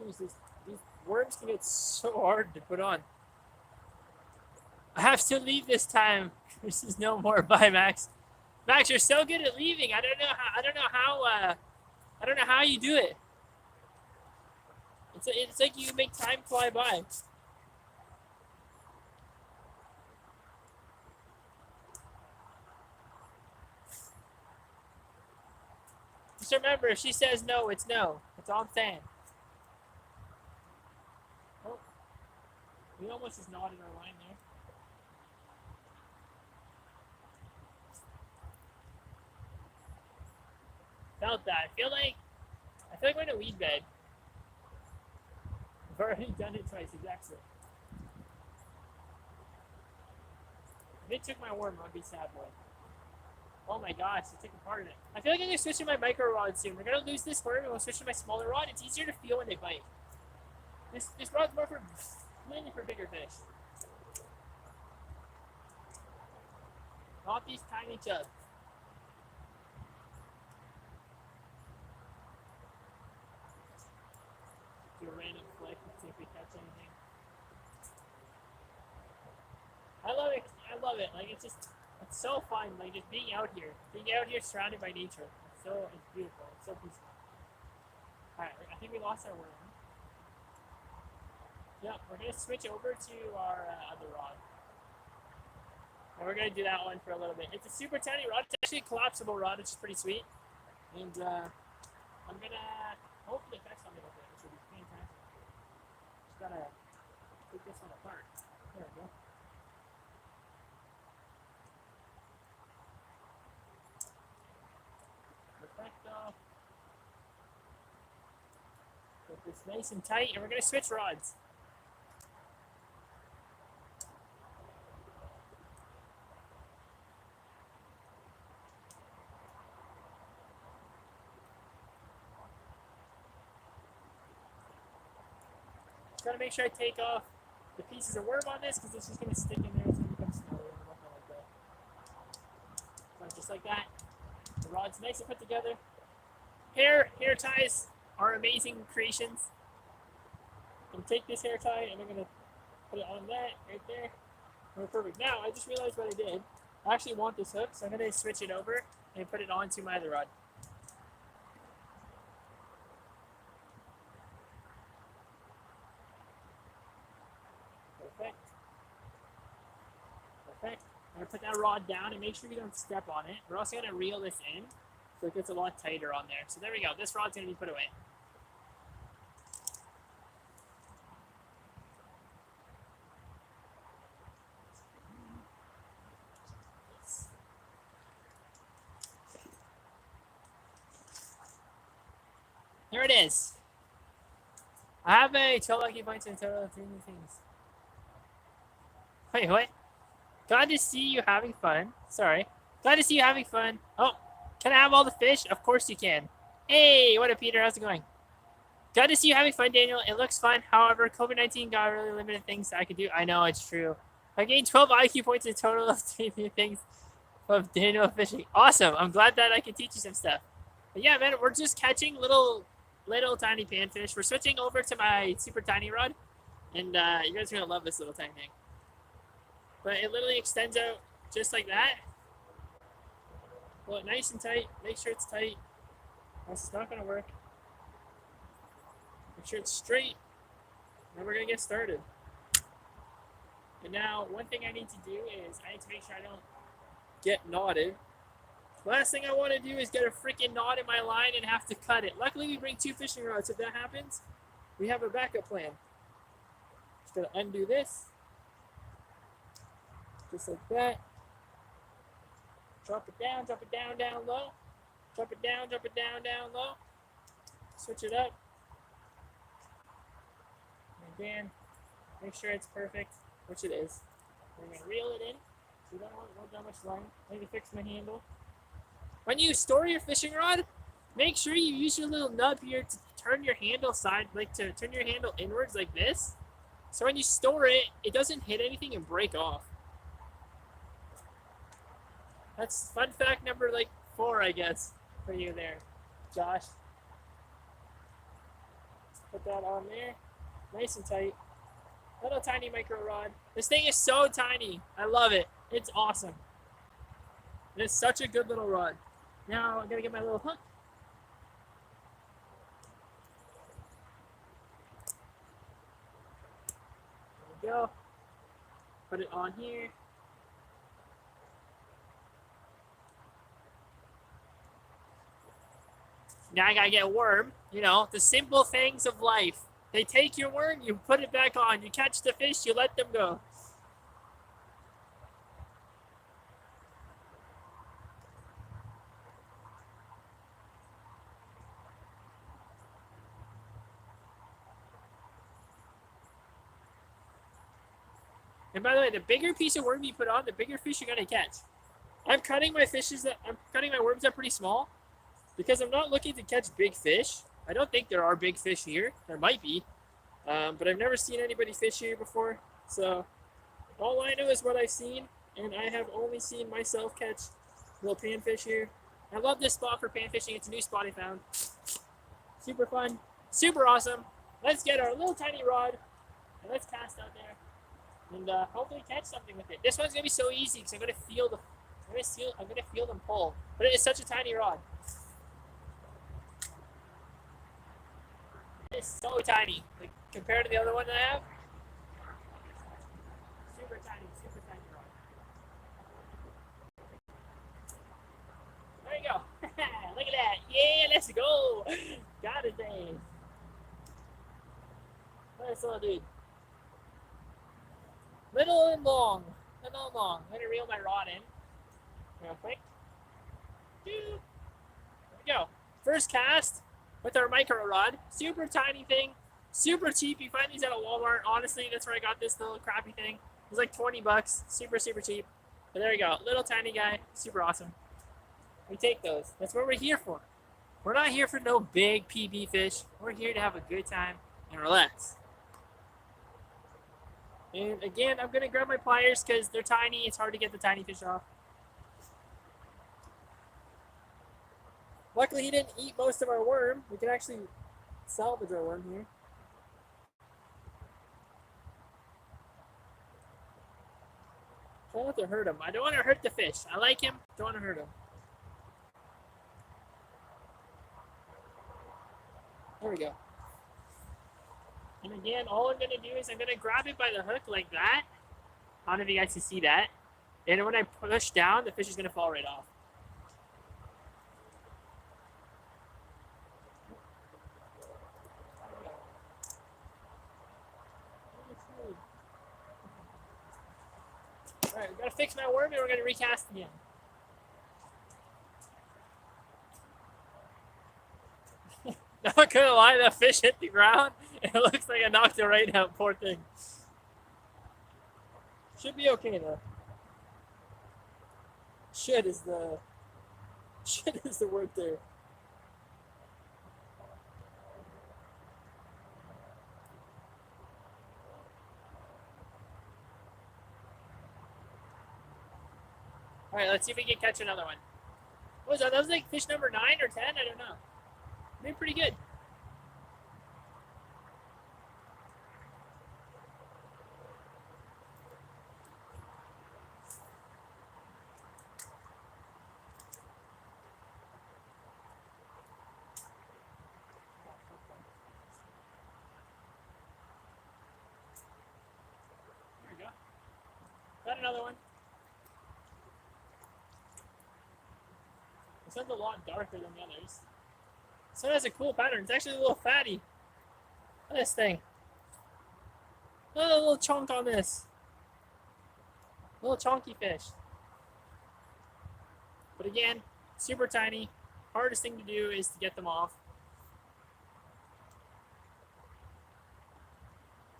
Jeez, these worms can get so hard to put on. I have to leave this time. This is no more. Bye, Max. Max, you're so good at leaving. I don't know how. I don't know how. I don't know how you do it. It's like you make time fly by. Just remember, if she says no, it's no. That's all I'm saying. Oh, we almost just nodded our line there. Felt that. I feel like we're in a weed bed. I've already done it twice, exactly. If it took my worm, I'd be sad, boy. Oh my gosh, it took a part of it. I feel like I'm gonna switch to my micro rod soon. We're gonna lose this worm and we'll switch to my smaller rod. It's easier to feel when they bite. This rod's more for mainly for bigger fish. Not these tiny chubs. Do a random flick and see if we catch anything. I love it. I love it. Like it's so fun. Like just being out here surrounded by nature. It's beautiful. It's so peaceful. All right, I think we lost our worm. Yeah, we're gonna switch over to our other rod. And we're gonna do that one for a little bit. It's a super tiny rod. It's actually a collapsible rod, which is pretty sweet. And I'm gonna hopefully catch something with it, which will be fantastic. Just gotta take this one apart. There we go. Perfecto. Get this nice and tight, and we're gonna switch rods. Just gotta make sure I take off the pieces of worm on this because it's just gonna stick in there. It's gonna become smelly and whatnot like that. So just like that. The rod's nice and put together. Hair ties are amazing creations. I'm gonna take this hair tie and I'm gonna put it on that right there. We're perfect. Now I just realized what I did. I actually want this hook, so I'm gonna switch it over and put it onto my other rod. Perfect. Perfect. I'm gonna put that rod down and make sure you don't step on it. We're also gonna reel this in so it gets a lot tighter on there. So there we go. This rod's gonna be put away. Here it is. I have a 12 lucky points and a total of 3 new things. Wait, what? Glad to see you having fun. Sorry. Glad to see you having fun. Oh, can I have all the fish? Of course you can. Hey, what up, Peter? How's it going? Glad to see you having fun, Daniel. It looks fun. However, COVID-19 got really limited things I could do. I know, it's true. I gained 12 IQ points in total of 3 new things of Daniel fishing. Awesome. I'm glad that I can teach you some stuff. But yeah, man, we're just catching little tiny panfish. We're switching over to my super tiny rod. And you guys are going to love this little tiny thing. But it literally extends out just like that. Pull it nice and tight. Make sure it's tight. Else it's not going to work. Make sure it's straight. Then we're going to get started. And now, one thing I need to do is I need to make sure I don't get knotted. Last thing I want to do is get a freaking knot in my line and have to cut it. Luckily, we bring 2 fishing rods. If that happens, we have a backup plan. Just gonna undo this. Just like that. Drop it down, down low. Drop it down, down low. Switch it up. And again, make sure it's perfect, which it is. We're going to reel it in. So we don't want that much line. I need to fix my handle. When you store your fishing rod, make sure you use your little nub here to turn your handle to turn your handle inwards like this. So when you store it, it doesn't hit anything and break off. That's fun fact number 4, I guess, for you there, Josh. Put that on there, nice and tight. Little tiny micro rod. This thing is so tiny. I love it. It's awesome. It's such a good little rod. Now I'm gonna get my little hook. There we go. Put it on here. Now I gotta get a worm. You know, the simple things of life. They take your worm, you put it back on. You catch the fish, you let them go. And by the way, the bigger piece of worm you put on, the bigger fish you're gonna catch. I'm cutting my worms up pretty small because I'm not looking to catch big fish. I don't think there are big fish here. There might be, but I've never seen anybody fish here before. So all I know is what I've seen, and I have only seen myself catch little panfish here. I love this spot for pan fishing. It's a new spot I found. Super fun, super awesome. Let's get our little tiny rod and let's cast out there and hopefully catch something with it. This one's gonna be so easy because I'm gonna feel them pull. But it is such a tiny rod. It's so tiny, compared to the other one that I have. Super tiny rod. There you go. Look at that. Yeah, let's go. Got it, thing. Nice little dude. Little and long. I'm gonna reel my rod in real quick. There we go. First cast with our micro rod. Super tiny thing. Super cheap. You find these at a Walmart. Honestly, that's where I got this little crappy thing. It was like 20 bucks. Super cheap. But there you go. Little tiny guy. Super awesome. We take those. That's what we're here for. We're not here for no big PB fish. We're here to have a good time and relax. And again, I'm going to grab my pliers because they're tiny. It's hard to get the tiny fish off. Luckily, he didn't eat most of our worm. We can actually salvage our worm here. Try not to hurt him. I don't want to hurt the fish. I like him. Don't want to hurt him. There we go. And again, all I'm going to do is I'm going to grab it by the hook like that. I don't know if you guys can see that. And when I push down, the fish is going to fall right off. All right, we've got to fix my worm and we're going to recast again. Not gonna lie, that fish hit the ground. It looks like I knocked it right out. Poor thing. Should be okay though. Should is the word there. All right, let's see if we can catch another one. What was that? That was like fish number 9 or 10. I don't know. They're pretty good. There we go. Got another one. This one's a lot darker than the others. This one has a cool pattern. It's actually a little fatty. Look at this thing. Look at a little chunk on this. Little chunky fish. But again, super tiny. Hardest thing to do is to get them off.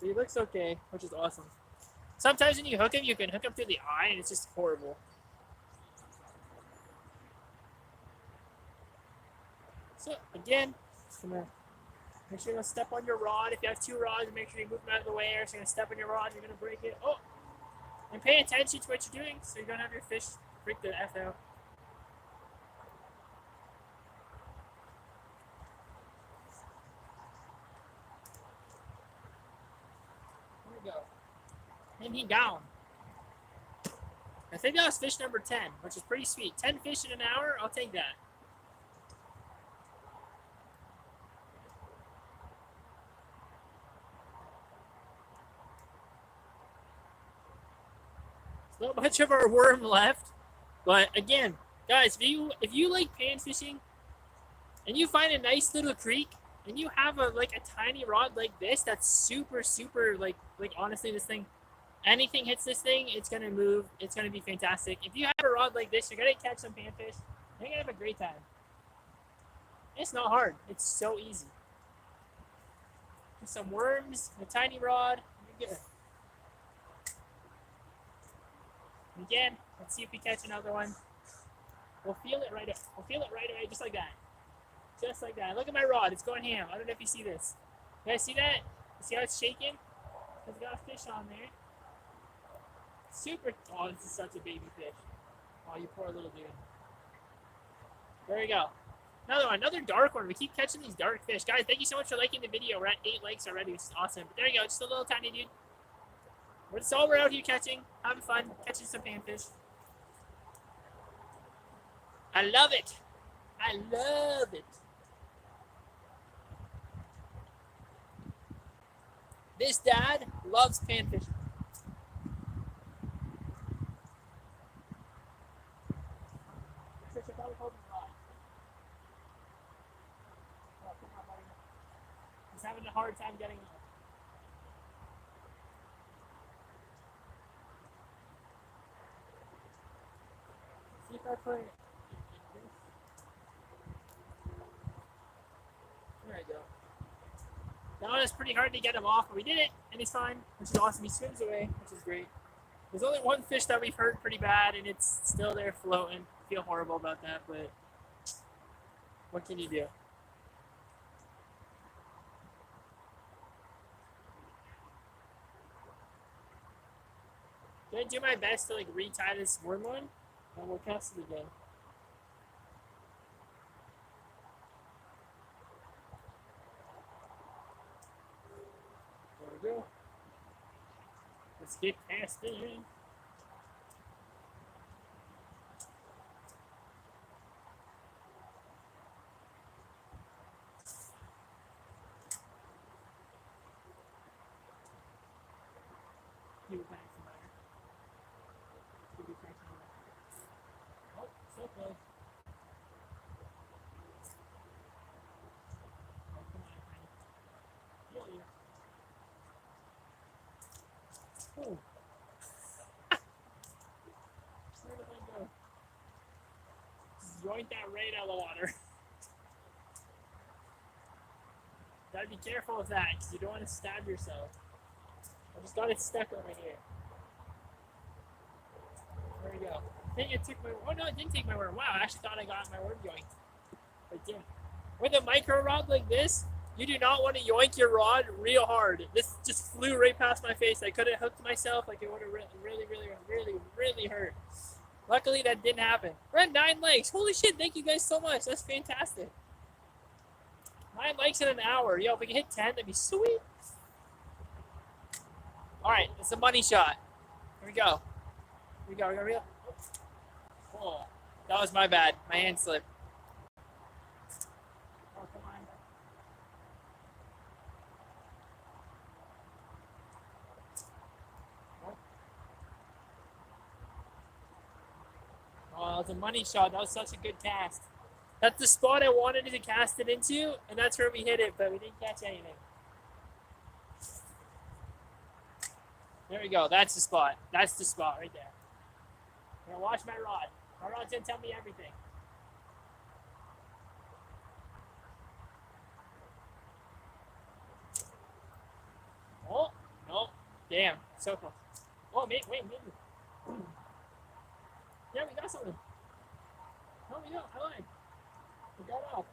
But he looks okay, which is awesome. Sometimes when you hook him, you can hook him through the eye, and it's just horrible. So again, just gonna make sure you don't step on your rod. If you have two rods, make sure you move them out of the way. Or so you're gonna step on your rod, you're gonna break it. Oh, and pay attention to what you're doing, so you don't have your fish freak the F out. There we go. And he down. I think that was fish number 10, which is pretty sweet. 10 fish in an hour, I'll take that. Not much of our worm left, but again, guys, if you like pan fishing and you find a nice little creek and you have a tiny rod like this that's super like honestly, this thing, anything hits this thing, it's gonna move. It's gonna be fantastic. If you have a rod like this, you're gonna catch some panfish. You're gonna have a great time. It's not hard. It's so easy. With some worms, a tiny rod, you're good. Again, let's see if we catch another one. We'll feel it right away. We'll feel it right away, just like that. Just like that. Look at my rod. It's going ham. I don't know if you see this. You guys see that? You see how it's shaking? It's got a fish on there. Super. Oh, this is such a baby fish. Oh, you poor little dude. There we go. Another one. Another dark one. We keep catching these dark fish. Guys, thank you so much for liking the video. We're at 8 likes already, which is awesome. But there you go. Just a little tiny dude. That's all we're out here catching, having fun, catching some panfish. I love it. I love it. This dad loves panfishing. He's having a hard time getting off. See if I put it. There we go. That one is pretty hard to get him off, but we did it, and he's fine, which is awesome. He swims away, which is great. There's only one fish that we've hurt pretty bad, and it's still there floating. I feel horrible about that, but what can you do? I'm gonna do my best to retie this worm one, and we'll cast it again. There we go. Let's get casting. Oh, so close. Oh, come on, honey. Oh. Where did I go? Just yoink that right out of the water. Gotta be careful with that, because you don't want to stab yourself. I just got it stuck over here. There we go. I think it took my. Oh no, it didn't take my worm. Wow, I actually thought I got my worm yoinked. But it didn't. With a micro rod like this, you do not want to yoink your rod real hard. This just flew right past my face. I could have hooked myself. It would have really hurt. Luckily, that didn't happen. We're at 9 likes. Holy shit, thank you guys so much. That's fantastic. 9 likes in an hour. Yo, if we can hit 10, that'd be sweet. All right, it's a money shot. Here we go. Here we go. Oh, that was my bad. My hand slipped. Oh, come on. Oh, that was a money shot. That was such a good cast. That's the spot I wanted to cast it into, and that's where we hit it, but we didn't catch anything. There we go. That's the spot. That's the spot right there. I'm gonna watch my rod. My rod's gonna tell me everything. Oh, no. Damn. So close. Oh, wait, maybe. Yeah, we got something. No, we don't. I lied. We got off.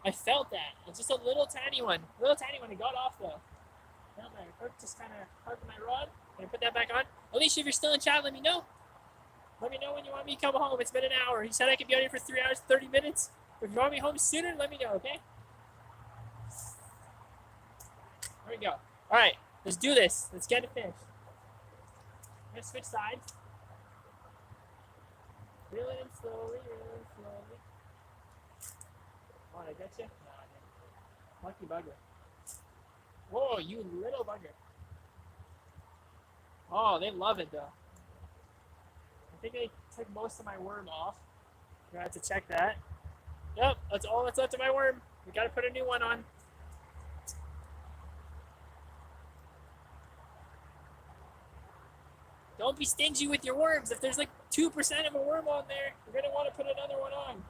I felt that. It's just a little tiny one. Little tiny one. It got off though. Down there. Hook just kind of hugged my rod. Can I put that back on? Alicia, if you're still in chat, let me know. Let me know when you want me to come home. It's been an hour. He said I could be out here for 3 hours, 30 minutes. If you want me home sooner, let me know, okay? There we go. All right, let's do this. Let's get a fish. I'm going to switch sides. Reel it in slowly, reel it in slowly. Oh, did I get you? No, I didn't. Lucky bugger. Whoa, you little bugger. Oh, they love it, though. I think I took most of my worm off. I'm going to have to check that. Yep, that's all that's left of my worm. We got to put a new one on. Don't be stingy with your worms. If there's like 2% of a worm on there, you're going to want to put another one on.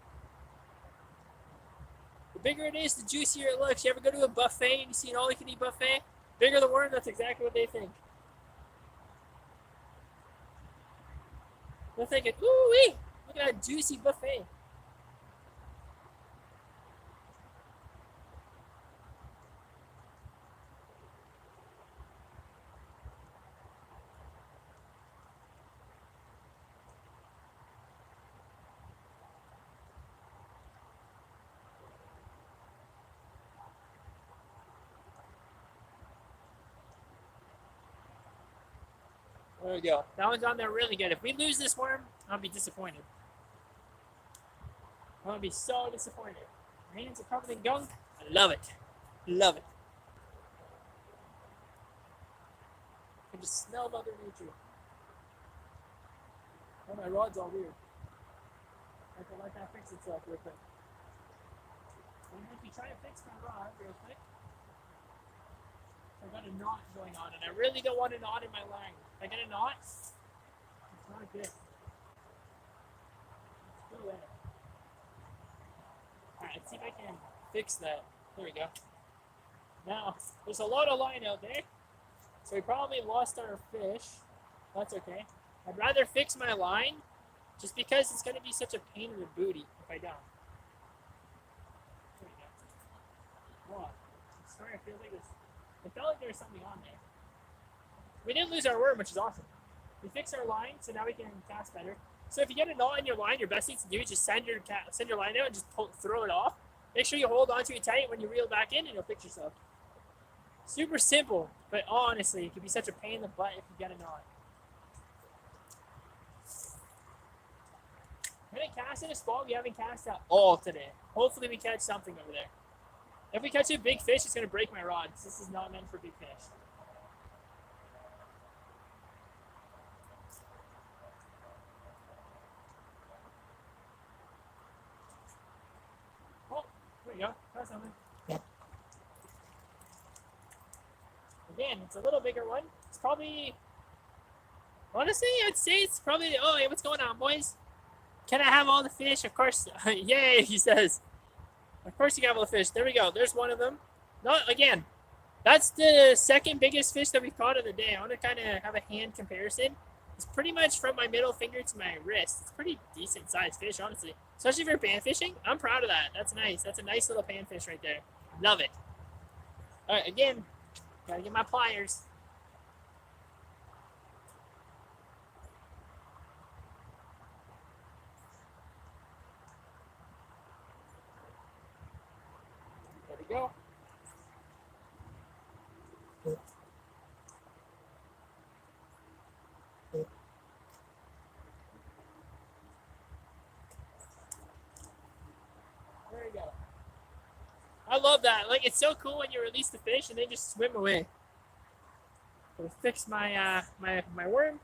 The bigger it is, the juicier it looks. You ever go to a buffet and you see an all-you-can-eat buffet? Bigger the worm, that's exactly what they think. They're thinking, ooh-wee, look at that juicy buffet. There we go. That one's on there really good. If we lose this worm, I'll be disappointed. I'm going to be so disappointed. My hands are covered in gunk. I love it. Love it. I can just smell Mother Nature. Oh, my rod's all weird. I have to let that fix itself real quick. I'm going to be trying to fix my rod real quick. I got a knot going on, and I really don't want a knot in my line. If I get a knot, it's not good. It's still there. Alright, let's see if I can fix that. There we go. Now, there's a lot of line out there, so we probably lost our fish. That's okay. I'd rather fix my line, just because it's going to be such a pain in the booty if I don't. There we go. Wow. I'm starting to feel like this. It felt like there was something on there. We didn't lose our worm, which is awesome. We fixed our line, so now we can cast better. So if you get a knot in your line, your best thing to do is just send your line out and just throw it off. Make sure you hold onto it tight when you reel back in, and you'll fix yourself. Super simple, but honestly, it can be such a pain in the butt if you get a knot. I'm going to cast in a spot we haven't cast at all today. Hopefully we catch something over there. If we catch a big fish, it's going to break my rod. This is not meant for big fish. Oh, there we go. That's something. Again, it's a little bigger one. It's probably, honestly, I'd say it's probably, oh, hey, what's going on, boys? Can I have all the fish? Of course. Yay, he says. Of course you got all the fish. There we go. There's one of them. No, again, that's the second biggest fish that we've caught of the day. I want to kind of have a hand comparison. It's pretty much from my middle finger to my wrist. It's a pretty decent sized fish, honestly. Especially if you're pan fishing. I'm proud of that. That's nice. That's a nice little panfish right there. Love it. All right, again, gotta get my pliers. There we go. There we go. I love that. Like, it's so cool when you release the fish and they just swim away. So fix my my worm,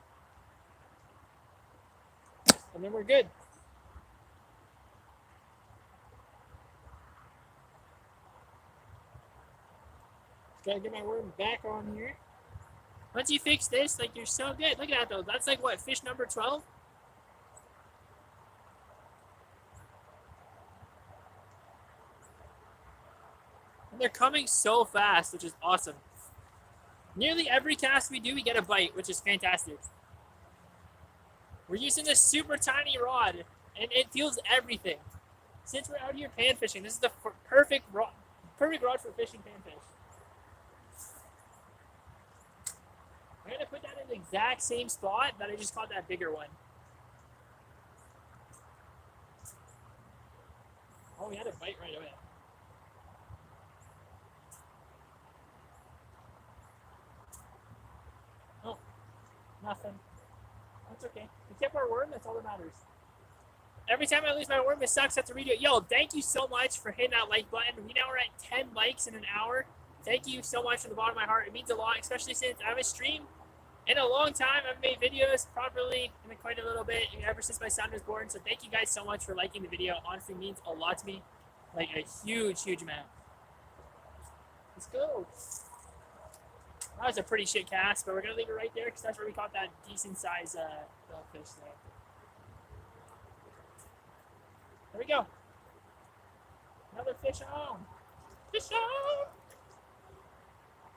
and then we're good. Gotta get my worm back on here. Once you fix this, like, you're so good. Look at that, though. That's like, what, fish number 12? And they're coming so fast, which is awesome. Nearly every cast we do, we get a bite, which is fantastic. We're using this super tiny rod, and it feels everything. Since we're out here pan fishing, this is the perfect rod for fishing panfish. I'm gonna put that in the exact same spot that I just caught that bigger one. Oh, we had a bite right away. Oh, nothing. That's okay. We kept our worm, that's all that matters. Every time I lose my worm, it sucks. I have to redo it. Yo, thank you so much for hitting that like button. We now are at 10 likes in an hour. Thank you so much from the bottom of my heart. It means a lot, especially since I haven't streamed in a long time. I've made videos properly in quite a little bit, ever since my son was born. So thank you guys so much for liking the video. Honestly, it means a lot to me. Like a huge, huge amount. Let's go. That was a pretty shit cast, but we're going to leave it right there because that's where we caught that decent size fish there. There we go. Another fish on. Fish on!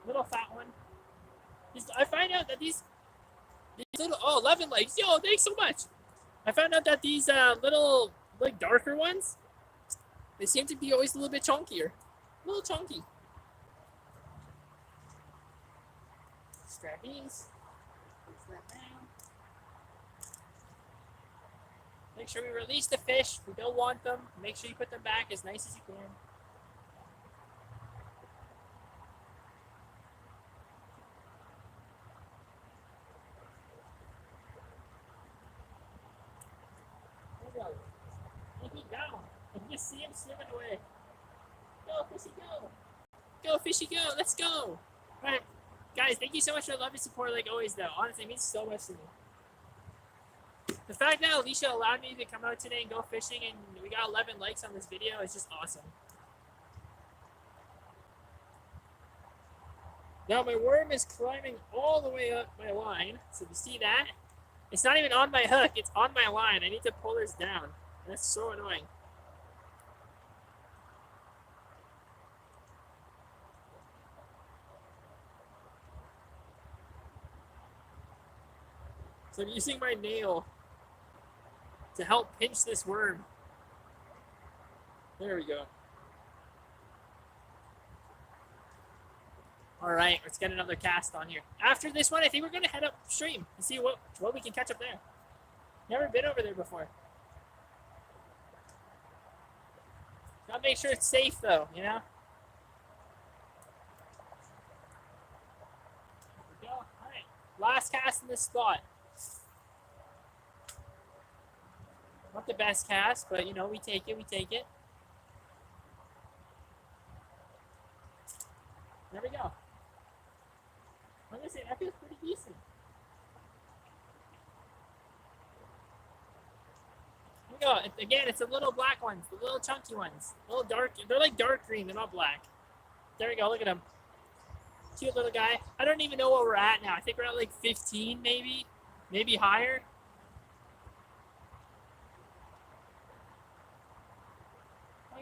Little fat one. I find out that these little, 11 likes. Yo, thanks so much. I found out that these little, like, darker ones, they seem to be always a little bit chunkier. A little chunky. Grab these. That down. Make sure we release the fish. We don't want them. Make sure you put them back as nice as you can. There we go. And keep going. And just see him swimming away. Go, fishy, go. Go, fishy, go. Let's go. All right. Guys, thank you so much for the love and support, like always, though. Honestly, it means so much to me. The fact that Alicia allowed me to come out today and go fishing and we got 11 likes on this video is just awesome. Now my worm is climbing all the way up my line. So you see that? It's not even on my hook, it's on my line. I need to pull this down. That's so annoying. So I'm using my nail to help pinch this worm. There we go. All right, let's get another cast on here. After this one, I think we're gonna head upstream and see what we can catch up there. Never been over there before. Gotta make sure it's safe though, you know? There we go. All right, last cast in this spot. Not the best cast, but you know, we take it, There we go. Like I said, that feels pretty decent. Here we go. Again, it's the little black ones, the little chunky ones. A little dark, they're like dark green, they're not black. There we go, look at them. Cute little guy. I don't even know what we're at now. I think we're at like 15 maybe, maybe higher.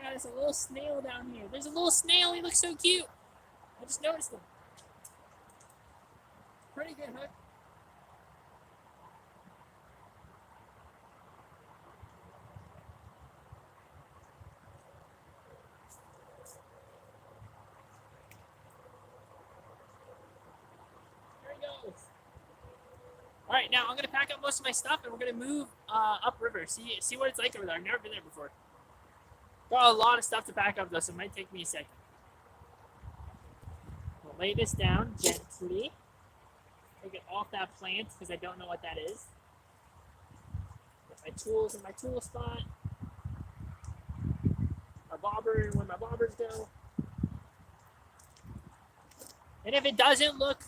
There's a little snail down here. There's a little snail. He looks so cute. I just noticed him. Pretty good hook. There he goes. All right, now I'm gonna pack up most of my stuff and we're gonna move upriver. See what it's like over there. I've never been there before. Got a lot of stuff to pack up though, so it might take me a second. I'll lay this down gently. Take it off that plant because I don't know what that is. Put my tools in my tool spot. My bobber, where my bobbers go. And if it doesn't look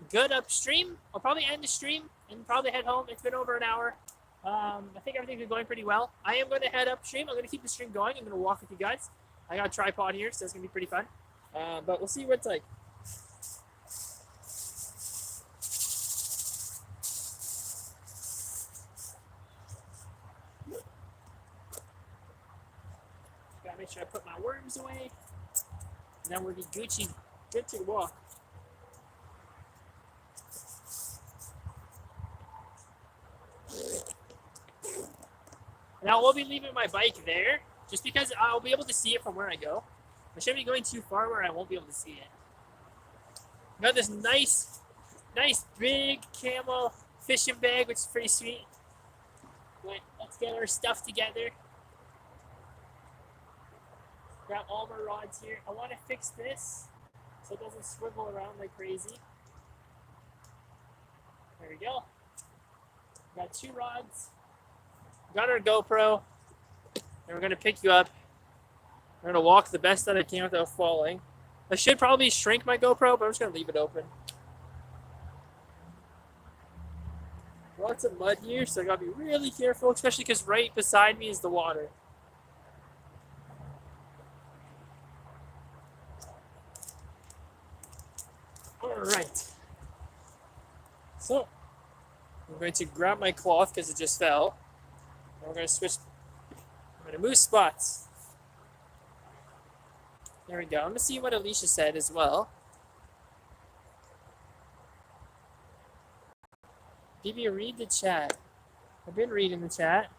good upstream, I'll probably end the stream and probably head home. It's been over an hour. I think everything's been going pretty well. I am going to head upstream. I'm going to keep the stream going. I'm going to walk with you guys. I got a tripod here, so it's going to be pretty fun. But we'll see what it's like. Make sure I put my worms away. And then we'll be Gucci, good to walk. Now we'll be leaving my bike there, just because I'll be able to see it from where I go. I shouldn't be going too far where I won't be able to see it. Got this nice big camel fishing bag, which is pretty sweet. But let's get our stuff together. Grab all my rods here. I want to fix this so it doesn't swivel around like crazy. There we go. Got 2 rods. Got our GoPro. And we're going to pick you up. We're going to walk the best that I can without falling. I should probably shrink my GoPro, but I'm just going to leave it open. Lots of mud here, so I got to be really careful, especially because right beside me is the water. Alright. So, I'm going to grab my cloth because it just fell. And we're going to switch. I'm going to move spots. There we go. I'm going to see what Alicia said as well. Bibi, read the chat. I've been reading the chat.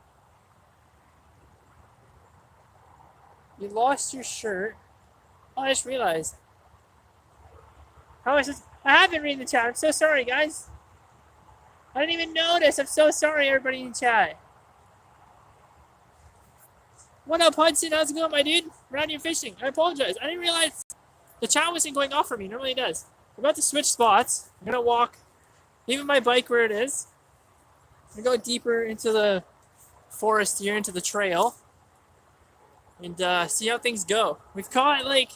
You lost your shirt. Oh, I just realized. How is this? I have been reading the chat. I'm so sorry, guys. I didn't even notice. I'm so sorry, everybody in the chat. What up, Hudson? How's it going, my dude? We're out here fishing. I apologize. I didn't realize the chat wasn't going off for me. Normally it does. We're about to switch spots. I'm going to walk, leaving my bike where it is. I'm going to go deeper into the forest here, into the trail, and see how things go. We've caught, like,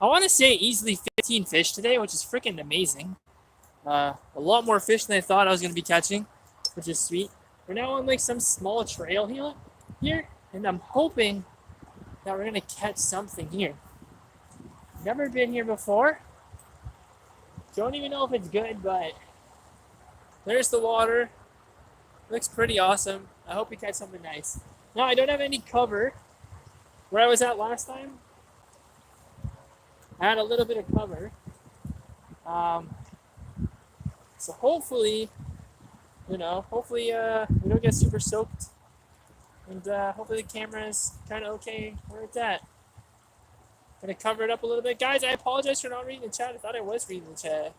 I want to say easily 15 fish today, which is freaking amazing. A lot more fish than I thought I was going to be catching, which is sweet. We're now on, like, some small trail here, and I'm hoping that we're going to catch something here. Never been here before. Don't even know if it's good, but there's the water. Looks pretty awesome. I hope we catch something nice. Now, I don't have any cover. Where I was at last time, I had a little bit of cover. So hopefully, we don't get super soaked. And hopefully the camera is kind of okay where it's at. I'm going to cover it up a little bit. Guys, I apologize for not reading the chat. I thought I was reading the chat.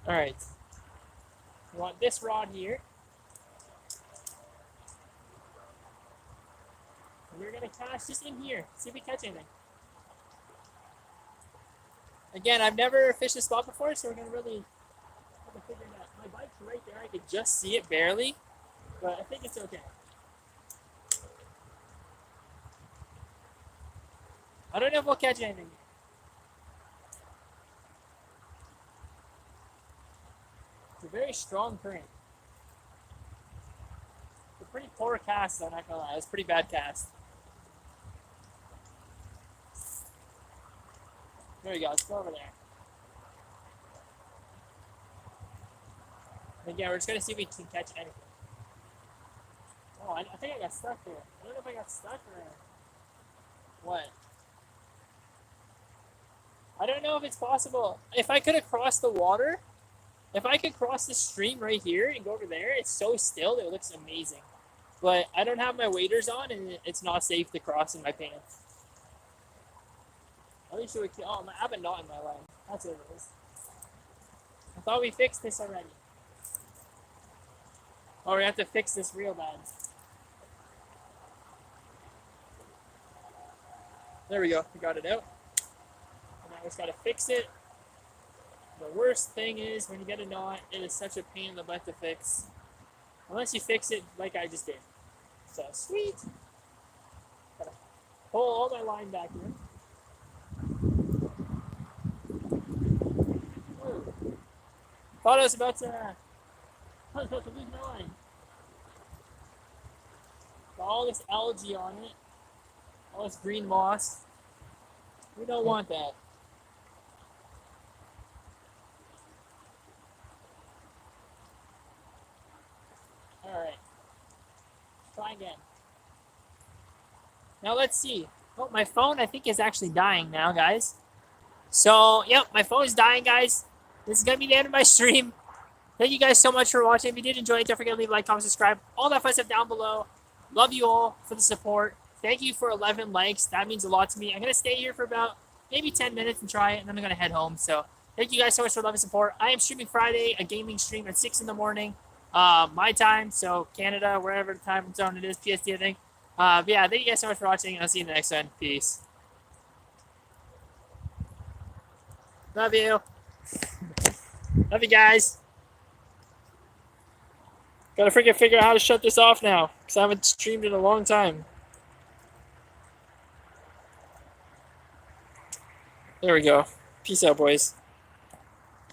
Alright. We want this rod here. And we're going to cast just in here. See if we catch anything. Again, I've never fished this spot before, so we're going to really have to figure it out. My bike's right there. I could just see it barely. But I think it's okay. I don't know if we'll catch anything. It's a very strong current. It's a pretty poor cast, though, not gonna lie. It's a pretty bad cast. There we go. Let's go over there. And again, we're just gonna see if we can catch anything. Oh, I think I got stuck there. I don't know if I got stuck or what. I don't know if it's possible. If I could have crossed the water, if I could cross the stream right here and go over there, it's so still, it looks amazing. But I don't have my waders on, and it's not safe to cross in my pants. At least it would. Oh, I have a knot in my leg. That's what it is. I thought we fixed this already. Oh, we have to fix this real bad. There we go. We got it out. Now we just gotta fix it. The worst thing is when you get a knot, it is such a pain in the butt to fix. Unless you fix it like I just did. So sweet. Gotta pull all my line back here. Thought I was about to lose my line. Got all this algae on it. All this green moss. We don't want that. Alright. try again. Now let's see. Oh, my phone I think is actually dying now, guys. So, yep, my phone is dying, guys. This is going to be the end of my stream. Thank you guys so much for watching. If you did enjoy it, don't forget to leave a like, comment, subscribe. All that fun stuff down below. Love you all for the support. Thank you for 11 likes. That means a lot to me. I'm going to stay here for about maybe 10 minutes and try it, and then I'm going to head home. So, thank you guys so much for love and support. I am streaming Friday, a gaming stream at 6 in the morning, my time. So, Canada, wherever the time zone it is, PST, I think. But yeah, thank you guys so much for watching. I'll see you in the next one. Peace. Love you. Love you guys. Gotta freaking figure out how to shut this off now, because I haven't streamed in a long time. There we go. Peace out, boys.